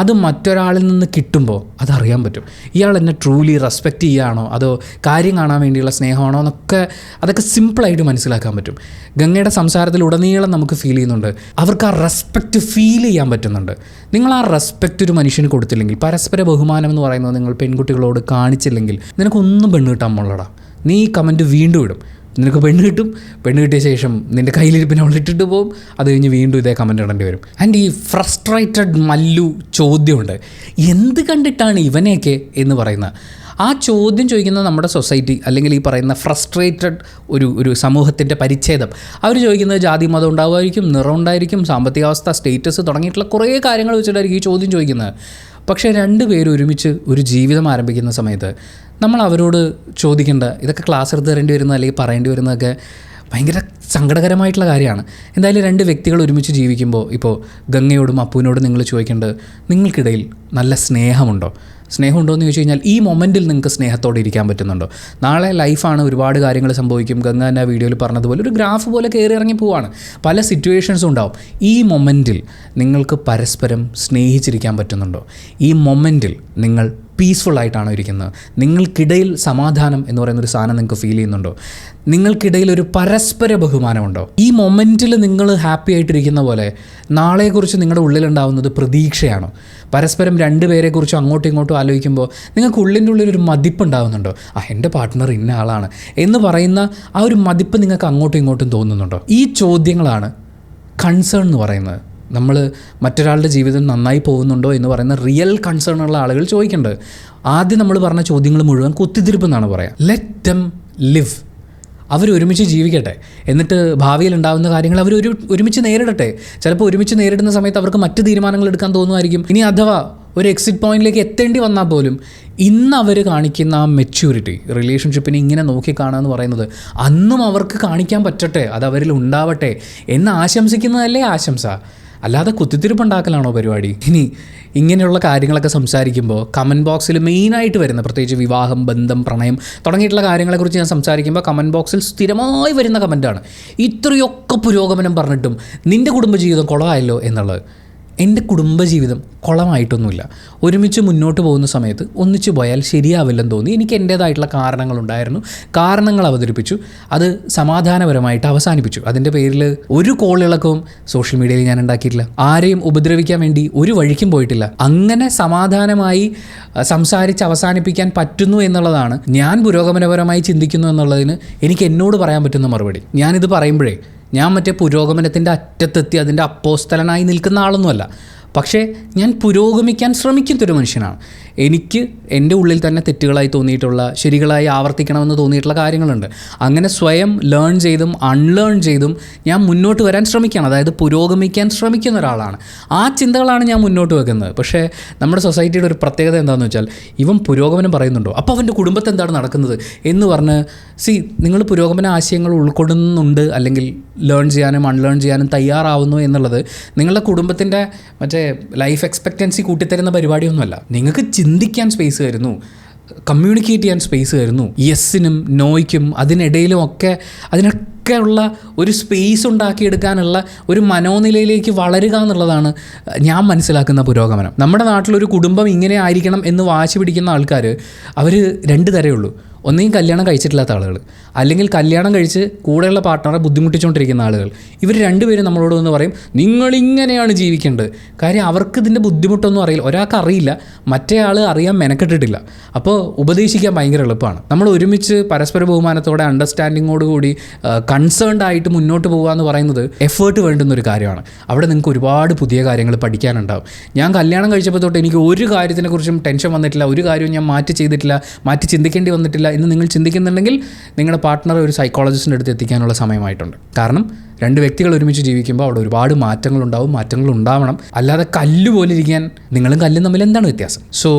അത് മറ്റൊരാളിൽ നിന്ന് കിട്ടുമ്പോൾ അതറിയാൻ പറ്റും. ഇയാൾ എന്നെ ട്രൂലി റെസ്പെക്റ്റ് ചെയ്യുകയാണോ അതോ കാര്യം കാണാൻ വേണ്ടിയുള്ള സ്നേഹമാണോ എന്നൊക്കെ അതൊക്കെ സിമ്പിളായിട്ട് മനസ്സിലാക്കാൻ പറ്റും. ഗംഗയുടെ സംസാരത്തിലുടനീളം നമുക്ക് ഫീൽ ചെയ്യുന്നുണ്ട്, അവർക്ക് ആ റെസ്പെക്റ്റ് ഫീൽ ചെയ്യാൻ പറ്റുന്നുണ്ട്. നിങ്ങൾ ആ റെസ്പെക്റ്റ് ഒരു മനുഷ്യന് കൊടുത്തില്ലെങ്കിൽ, പരസ്പര ബഹുമാനം എന്ന് പറയുന്നത് നിങ്ങൾ പെൺകുട്ടികളോട് കാണിച്ചില്ലെങ്കിൽ നിനക്കൊന്നും പെണ്ണ് കിട്ടാൻ പോളടാ. നീ ഈ കമൻറ്റ് വീണ്ടും ഇടും, നിനക്ക് പെണ്ണ് കിട്ടും, പെണ്ണ് കിട്ടിയ ശേഷം നിൻ്റെ കയ്യിലിരിപ്പിനെ അവൾ ഇട്ടിട്ട് പോകും, അത് കഴിഞ്ഞ് വീണ്ടും ഇതേ കമൻറ്റ് ഇടേണ്ടി വരും. ആൻഡ് ഈ ഫ്രസ്ട്രേറ്റഡ് മല്ലു ചോദ്യമുണ്ട്, എന്ത് കണ്ടിട്ടാണ് ഇവനെയൊക്കെ എന്ന് പറയുന്നത്. ആ ചോദ്യം ചോദിക്കുന്ന നമ്മുടെ സൊസൈറ്റി അല്ലെങ്കിൽ ഈ പറയുന്ന ഫ്രസ്ട്രേറ്റഡ് ഒരു സമൂഹത്തിൻ്റെ പരിച്ഛേദം, അവർ ചോദിക്കുന്നത് ജാതി മതം ഉണ്ടാവുമായിരിക്കും, നിറം ഉണ്ടായിരിക്കും, സാമ്പത്തികാവസ്ഥ, സ്റ്റേറ്റസ് തുടങ്ങിയിട്ടുള്ള കുറേ കാര്യങ്ങൾ വെച്ചിട്ടായിരിക്കും ഈ ചോദ്യം ചോദിക്കുന്നത്. പക്ഷേ രണ്ടുപേരും ഒരുമിച്ച് ഒരു ജീവിതം ആരംഭിക്കുന്ന സമയത്ത് നമ്മൾ അവരോട് ചോദിക്കേണ്ട ഇതൊക്കെ ക്ലാസ് എടുത്ത് തരേണ്ടി വരുന്ന അല്ലെങ്കിൽ പറയേണ്ടി വരുന്നതൊക്കെ ഭയങ്കര സങ്കടകരമായിട്ടുള്ള കാര്യമാണ്. എന്തായാലും രണ്ട് വ്യക്തികൾ ഒരുമിച്ച് ജീവിക്കുമ്പോൾ, ഇപ്പോൾ ഗംഗയോടും അപ്പുവിനോടും നിങ്ങൾ ചോദിക്കേണ്ടത്, നിങ്ങൾക്കിടയിൽ നല്ല സ്നേഹമുണ്ടോ എന്ന് ചോദിച്ചു കഴിഞ്ഞാൽ ഈ മൊമെൻറ്റിൽ നിങ്ങൾക്ക് സ്നേഹത്തോടെ ഇരിക്കാൻ പറ്റുന്നുണ്ടോ? നാളെ ലൈഫാണ്, ഒരുപാട് കാര്യങ്ങൾ സംഭവിക്കും. ഗംഗ തന്നെ ആ വീഡിയോയിൽ പറഞ്ഞതുപോലെ ഒരു ഗ്രാഫ് പോലെ കയറി ഇറങ്ങി പോവാണ്, പല സിറ്റുവേഷൻസും ഉണ്ടാവും. ഈ മൊമെൻറ്റിൽ നിങ്ങൾക്ക് പരസ്പരം സ്നേഹിച്ചിരിക്കാൻ പറ്റുന്നുണ്ടോ? ഈ മൊമെൻറ്റിൽ നിങ്ങൾ പീസ്ഫുള്ളായിട്ടാണോ ഇരിക്കുന്നത്? നിങ്ങൾക്കിടയിൽ സമാധാനം എന്ന് പറയുന്നൊരു സാധനം നിങ്ങൾക്ക് ഫീൽ ചെയ്യുന്നുണ്ടോ? നിങ്ങൾക്കിടയിൽ ഒരു പരസ്പര ബഹുമാനമുണ്ടോ? ഈ മൊമെൻറ്റിൽ നിങ്ങൾ ഹാപ്പി ആയിട്ടിരിക്കുന്ന പോലെ നാളെക്കുറിച്ച് നിങ്ങളുടെ ഉള്ളിലുണ്ടാവുന്നത് പ്രതീക്ഷയാണോ? പരസ്പരം രണ്ടുപേരെക്കുറിച്ചും അങ്ങോട്ടും ഇങ്ങോട്ടും ആലോചിക്കുമ്പോൾ നിങ്ങൾക്ക് ഉള്ളിൻ്റെ ഉള്ളിലൊരു മതിപ്പുണ്ടാകുന്നുണ്ടോ? എൻ്റെ പാർട്ട്ണർ ഇന്ന ആളാണ് എന്ന് പറയുന്ന ആ ഒരു മതിപ്പ് നിങ്ങൾക്ക് അങ്ങോട്ടും ഇങ്ങോട്ടും തോന്നുന്നുണ്ടോ? ഈ ചോദ്യങ്ങളാണ് കൺസേൺ എന്ന് പറയുന്നത്. നമ്മൾ മറ്റൊരാളുടെ ജീവിതം നന്നായി പോകുന്നുണ്ടോ എന്ന് പറയുന്ന റിയൽ കൺസേൺ ഉള്ള ആളുകൾ ചോദിക്കേണ്ടത്. ആദ്യം നമ്മൾ പറഞ്ഞ ചോദ്യങ്ങൾ മുഴുവൻ കുത്തിത്തിരിപ്പെന്നാണ് പറയുക. Let them live. അവരൊരുമിച്ച് ജീവിക്കട്ടെ, എന്നിട്ട് ഭാവിയിൽ ഉണ്ടാകുന്ന കാര്യങ്ങൾ ഒരുമിച്ച് നേരിടട്ടെ. ചിലപ്പോൾ ഒരുമിച്ച് നേരിടുന്ന സമയത്ത് അവർക്ക് മറ്റ് തീരുമാനങ്ങൾ എടുക്കാൻ തോന്നുമായിരിക്കും. ഇനി അഥവാ ഒരു എക്സിറ്റ് പോയിന്റിലേക്ക് എത്തേണ്ടി വന്നാൽ പോലും ഇന്ന് അവർ കാണിക്കുന്ന ആ മെച്യൂരിറ്റി, റിലേഷൻഷിപ്പിനെ ഇങ്ങനെ നോക്കിക്കാണുക എന്ന് പറയുന്നത് അന്നും അവർക്ക് കാണിക്കാൻ പറ്റട്ടെ, അത് അവരിൽ ഉണ്ടാവട്ടെ എന്ന് ആശംസിക്കുന്നതല്ലേ ആശംസ, അല്ലാതെ കുത്തിത്തിരിപ്പുണ്ടാക്കലാണോ പരിപാടി? ഇനി ഇങ്ങനെയുള്ള കാര്യങ്ങളൊക്കെ സംസാരിക്കുമ്പോൾ കമൻറ്റ് ബോക്സിൽ മെയിനായിട്ട് വരുന്ന, പ്രത്യേകിച്ച് വിവാഹം, ബന്ധം, പ്രണയം തുടങ്ങിയിട്ടുള്ള കാര്യങ്ങളെക്കുറിച്ച് ഞാൻ സംസാരിക്കുമ്പോൾ കമൻറ്റ് ബോക്സിൽ സ്ഥിരമായി വരുന്ന കമൻറ്റാണ്, ഇത്രയൊക്കെ പുരോഗമനം പറഞ്ഞിട്ടും നിൻ്റെ കുടുംബജീവിതം കുളമായല്ലോ എന്നുള്ളത്. എൻ്റെ കുടുംബജീവിതം കുളമായിട്ടൊന്നുമില്ല. ഒരുമിച്ച് മുന്നോട്ട് പോകുന്ന സമയത്ത് ഒന്നിച്ചു പോയാൽ ശരിയാവില്ലെന്ന് തോന്നി. എനിക്ക് എൻ്റേതായിട്ടുള്ള കാരണങ്ങളുണ്ടായിരുന്നു, കാരണങ്ങൾ അവതരിപ്പിച്ചു, അത് സമാധാനപരമായിട്ട് അവസാനിപ്പിച്ചു. അതിൻ്റെ പേരിൽ ഒരു കോളിളക്കവും സോഷ്യൽ മീഡിയയിൽ ഞാൻ ഉണ്ടാക്കിയിട്ടില്ല, ആരെയും ഉപദ്രവിക്കാൻ വേണ്ടി ഒരു വഴിക്കും പോയിട്ടില്ല. അങ്ങനെ സമാധാനമായി സംസാരിച്ച് അവസാനിപ്പിക്കാൻ പറ്റുന്നു എന്നുള്ളതാണ് ഞാൻ പുരോഗമനപരമായി ചിന്തിക്കുന്നു എന്നുള്ളതിന് എനിക്ക് എന്നോട് പറയാൻ പറ്റുന്ന മറുപടി. ഞാനിത് പറയുമ്പോഴേ ഞാൻ മറ്റേ പുരോഗമനത്തിൻ്റെ അറ്റത്തെത്തി അതിൻ്റെ അപ്പോസ്തലനായി നിൽക്കുന്ന ആളൊന്നുമല്ല, പക്ഷേ ഞാൻ പുരോഗമിക്കാൻ ശ്രമിക്കുന്നൊരു മനുഷ്യനാണ്. എനിക്ക് എൻ്റെ ഉള്ളിൽ തന്നെ തെറ്റുകളായി തോന്നിയിട്ടുള്ള, ശരികളായി ആവർത്തിക്കണമെന്ന് തോന്നിയിട്ടുള്ള കാര്യങ്ങളുണ്ട്. അങ്ങനെ സ്വയം ലേൺ ചെയ്തും അൺലേൺ ചെയ്തും ഞാൻ മുന്നോട്ട് വരാൻ ശ്രമിക്കുകയാണ്, അതായത് പുരോഗമിക്കാൻ ശ്രമിക്കുന്ന ഒരാളാണ്. ആ ചിന്തകളാണ് ഞാൻ മുന്നോട്ട് വെക്കുന്നത്. പക്ഷേ നമ്മുടെ സൊസൈറ്റിയുടെ ഒരു പ്രത്യേകത എന്താണെന്ന് വെച്ചാൽ, ഇവൻ പുരോഗമനം പറയുന്നുണ്ടോ, അപ്പോൾ അവൻ്റെ കുടുംബത്തിൽ എന്താണ് നടക്കുന്നത് എന്ന് പറഞ്ഞ് നിങ്ങൾ പുരോഗമന ആശയങ്ങൾ ഉൾക്കൊള്ളുന്നുണ്ട് അല്ലെങ്കിൽ ലേൺ ചെയ്യാനും അൺലേൺ ചെയ്യാനും തയ്യാറാവുന്നു എന്നുള്ളത് നിങ്ങളുടെ കുടുംബത്തിൻ്റെ മറ്റേ ലൈഫ് എക്സ്പെക്റ്റൻസി കൂട്ടിത്തരുന്ന പരിപാടിയൊന്നുമല്ല. നിങ്ങൾക്ക് ചിന്തിക്കാൻ സ്പേസ് തരുന്നു, കമ്മ്യൂണിക്കേറ്റ് ചെയ്യാൻ സ്പേസ് തരുന്നു. യെസ്സിനും നോയ്ക്കും അതിനിടയിലും അതിനൊക്കെ ഉള്ള ഒരു സ്പേസ് ഉണ്ടാക്കിയെടുക്കാനുള്ള ഒരു മനോനിലയിലേക്ക് വളരുക എന്നുള്ളതാണ് ഞാൻ മനസ്സിലാക്കുന്ന പുരോഗമനം. നമ്മുടെ നാട്ടിലൊരു കുടുംബം ഇങ്ങനെ ആയിരിക്കണം എന്ന് വാശി പിടിക്കുന്ന ആൾക്കാർ അവർ രണ്ട് തരമേ ഉള്ളൂ. ഒന്നെങ്കിൽ കല്യാണം കഴിച്ചിട്ടില്ലാത്ത ആളുകൾ, അല്ലെങ്കിൽ കല്യാണം കഴിച്ച് കൂടെയുള്ള പാർട്ട്ണറെ ബുദ്ധിമുട്ടിച്ചുകൊണ്ടിരിക്കുന്ന ആളുകൾ. ഇവർ രണ്ടുപേരും നമ്മളോട് എന്ന് പറയും നിങ്ങളിങ്ങനെയാണ് ജീവിക്കേണ്ടത്. കാര്യം അവർക്ക് ഇതിൻ്റെ ബുദ്ധിമുട്ടൊന്നും അറിയില്ല, ഒരാൾക്ക് അറിയില്ല, മറ്റേ ആൾ അറിയാൻ മെനക്കെട്ടിട്ടില്ല. അപ്പോൾ ഉപദേശിക്കാൻ ഭയങ്കര എളുപ്പമാണ്. നമ്മൾ ഒരുമിച്ച് പരസ്പര ബഹുമാനത്തോടെ അണ്ടർസ്റ്റാൻഡിങ്ങോടുകൂടി കൺസേൺഡ് ആയിട്ട് മുന്നോട്ട് പോകുക എന്ന് പറയുന്നത് എഫേർട്ട് വേണ്ടുന്നൊരു കാര്യമാണ്. അവിടെ നിങ്ങൾക്ക് ഒരുപാട് പുതിയ കാര്യങ്ങൾ പഠിക്കാനുണ്ടാവും. ഞാൻ കല്യാണം കഴിച്ചപ്പോൾ തൊട്ട് എനിക്ക് ഒരു കാര്യത്തിനെക്കുറിച്ചും ടെൻഷൻ വന്നിട്ടില്ല, ഒരു കാര്യവും ഞാൻ മാറ്റി ചെയ്തിട്ടില്ല, മാറ്റി ചിന്തിക്കേണ്ടി വന്നിട്ടില്ല എന്ന് നിങ്ങൾ ചിന്തിക്കുന്നുണ്ടെങ്കിൽ നിങ്ങളുടെ പാർട്ട്ണറെ ഒരു സൈക്കോളജിസ്റ്റിൻ്റെ അടുത്ത് എത്തിക്കാനുള്ള സമയമായിട്ടുണ്ട്. കാരണം രണ്ട് വ്യക്തികൾ ഒരുമിച്ച് ജീവിക്കുമ്പോൾ അവിടെ ഒരുപാട് മാറ്റങ്ങൾ ഉണ്ടാവണം. അല്ലാതെ കല്ലുപോലെ ഇരിക്കാൻ നിങ്ങളും കല്ലും തമ്മിൽ എന്താണ് വ്യത്യാസം? സോ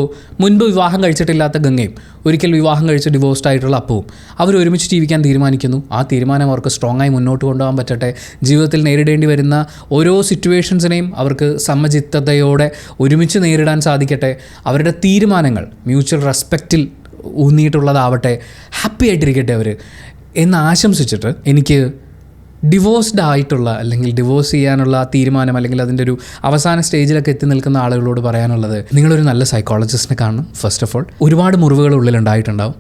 മുൻപ് വിവാഹം കഴിച്ചിട്ടില്ലാത്ത ഗംഗയും ഒരിക്കൽ വിവാഹം കഴിച്ച് ഡിവോഴ്സ്ഡ് ആയിട്ടുള്ള അപ്പവും അവർ ഒരുമിച്ച് ജീവിക്കാൻ തീരുമാനിക്കുന്നു. ആ തീരുമാനം അവർക്ക് സ്ട്രോങ് ആയി മുന്നോട്ട് കൊണ്ടുപോകാൻ പറ്റട്ടെ. ജീവിതത്തിൽ നേരിടേണ്ടി വരുന്ന ഓരോ സിറ്റുവേഷൻസിനെയും അവർക്ക് സമചിത്തതയോടെ ഒരുമിച്ച് നേരിടാൻ സാധിക്കട്ടെ. അവരുടെ തീരുമാനങ്ങൾ മ്യൂച്വൽ റെസ്പെക്റ്റിൽ ഊന്നിയിട്ടുള്ളതാവട്ടെ, ഹാപ്പി ആയിട്ടിരിക്കട്ടെ അവർ എന്ന് ആശംസിച്ചിട്ട് എനിക്ക് ഡിവോഴ്സ്ഡ് ആയിട്ടുള്ള അല്ലെങ്കിൽ ഡിവോഴ്സ് ചെയ്യാനുള്ള തീരുമാനം അല്ലെങ്കിൽ അതിൻ്റെ ഒരു അവസാന സ്റ്റേജിലൊക്കെ എത്തി നിൽക്കുന്ന ആളുകളോട് പറയാനുള്ളത്, നിങ്ങളൊരു നല്ല സൈക്കോളജിസ്റ്റിനെ കാണണം. ഫസ്റ്റ് ഓഫ് ഓൾ, ഒരുപാട് മുറിവുകൾ ഉള്ളിലുണ്ടായിട്ടുണ്ടാവും.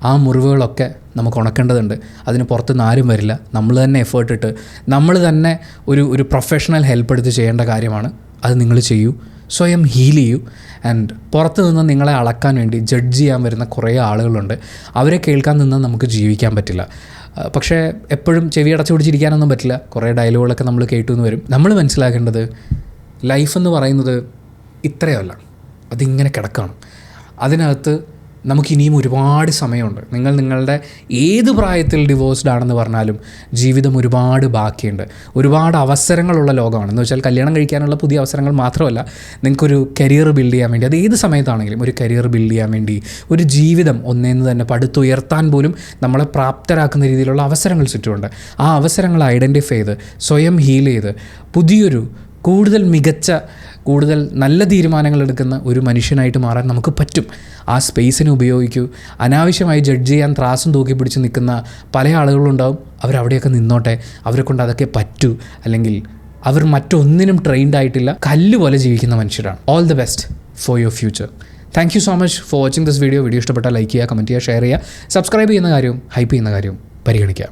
ആ മുറിവുകളൊക്കെ നമുക്ക് ഉണക്കേണ്ടതുണ്ട്. അതിന് പുറത്തുനിന്ന് ആരും വരില്ല. നമ്മൾ തന്നെ എഫേർട്ട് ഇട്ട് നമ്മൾ തന്നെ ഒരു പ്രൊഫഷണൽ ഹെൽപ്പ് എടുത്ത് ചെയ്യേണ്ട കാര്യമാണ്. അത് നിങ്ങൾ ചെയ്യൂ, സ്വയം ഹീൽ ചെയ്യൂ. ആൻഡ് പുറത്ത് നിന്ന് നിങ്ങളെ അളക്കാൻ വേണ്ടി ജഡ്ജ് ചെയ്യാൻ വരുന്ന കുറേ ആളുകളുണ്ട്. അവരെ കേൾക്കാൻ നിന്നാൽ നമുക്ക് ജീവിക്കാൻ പറ്റില്ല. പക്ഷേ എപ്പോഴും ചെവി അടച്ചു പിടിച്ചിരിക്കാനൊന്നും പറ്റില്ല. കുറേ ഡയലോഗുകളൊക്കെ നമ്മൾ കേട്ടു എന്ന് വരും. നമ്മൾ മനസ്സിലാക്കേണ്ടത് ലൈഫ് എന്ന് പറയുന്നത് ഇത്രയല്ല, അതിങ്ങനെ കിടക്കുകയാണ്. അതിനകത്ത് നമുക്കിനിയും ഒരുപാട് സമയമുണ്ട്. നിങ്ങളുടെ ഏത് പ്രായത്തിൽ ഡിവോഴ്സ്ഡ് ആണെന്ന് പറഞ്ഞാലും ജീവിതം ഒരുപാട് ബാക്കിയുണ്ട്. ഒരുപാട് അവസരങ്ങളുള്ള ലോകമാണ്. എന്ന് വെച്ചാൽ കല്യാണം കഴിക്കാനുള്ള പുതിയ അവസരങ്ങൾ മാത്രമല്ല, നിങ്ങൾക്കൊരു കരിയർ ബിൽഡ് ചെയ്യാൻ വേണ്ടി, അത് ഏത് സമയത്താണെങ്കിലും ഒരു കരിയർ ബിൽഡ് ചെയ്യാൻ വേണ്ടി, ഒരു ജീവിതം ഒന്നേന്ന് തന്നെ പടുത്തുയർത്താൻ പോലും നമ്മളെ പ്രാപ്തരാക്കുന്ന രീതിയിലുള്ള അവസരങ്ങൾ ചുറ്റുമുണ്ട്. ആ അവസരങ്ങൾ ഐഡൻറ്റിഫൈ ചെയ്ത് സ്വയം ഹീൽ ചെയ്ത് പുതിയൊരു കൂടുതൽ മികച്ച, കൂടുതൽ നല്ല തീരുമാനങ്ങൾ എടുക്കുന്ന ഒരു മനുഷ്യനായിട്ട് മാറാൻ നമുക്ക് പറ്റും. ആ സ്പേസിനെ ഉപയോഗിക്കൂ. അനാവശ്യമായി ജഡ്ജ് ചെയ്യാൻ ത്രാസും തൂക്കി പിടിച്ച് നിൽക്കുന്ന പല ആളുകളുണ്ടാവും. അവരവിടെയൊക്കെ നിന്നോട്ടെ. അവരെ കൊണ്ട് അതൊക്കെ പറ്റൂ. അല്ലെങ്കിൽ അവർ മറ്റൊന്നിനും ട്രെയിൻഡ് ആയിട്ടില്ല. കല്ല് പോലെ ജീവിക്കുന്ന മനുഷ്യരാണ്. All the best for your future. Thank you so much for watching this video. Video ഇഷ്ടപ്പെട്ടാൽ ലൈക്ക് ചെയ്യുക, കമൻറ്റ് ചെയ്യുക, ഷെയർ ചെയ്യുക. സബ്സ്ക്രൈബ് ചെയ്യുന്ന കാര്യവും ഹൈപ്പ് ചെയ്യുന്ന കാര്യവും പരിഗണിക്കുക.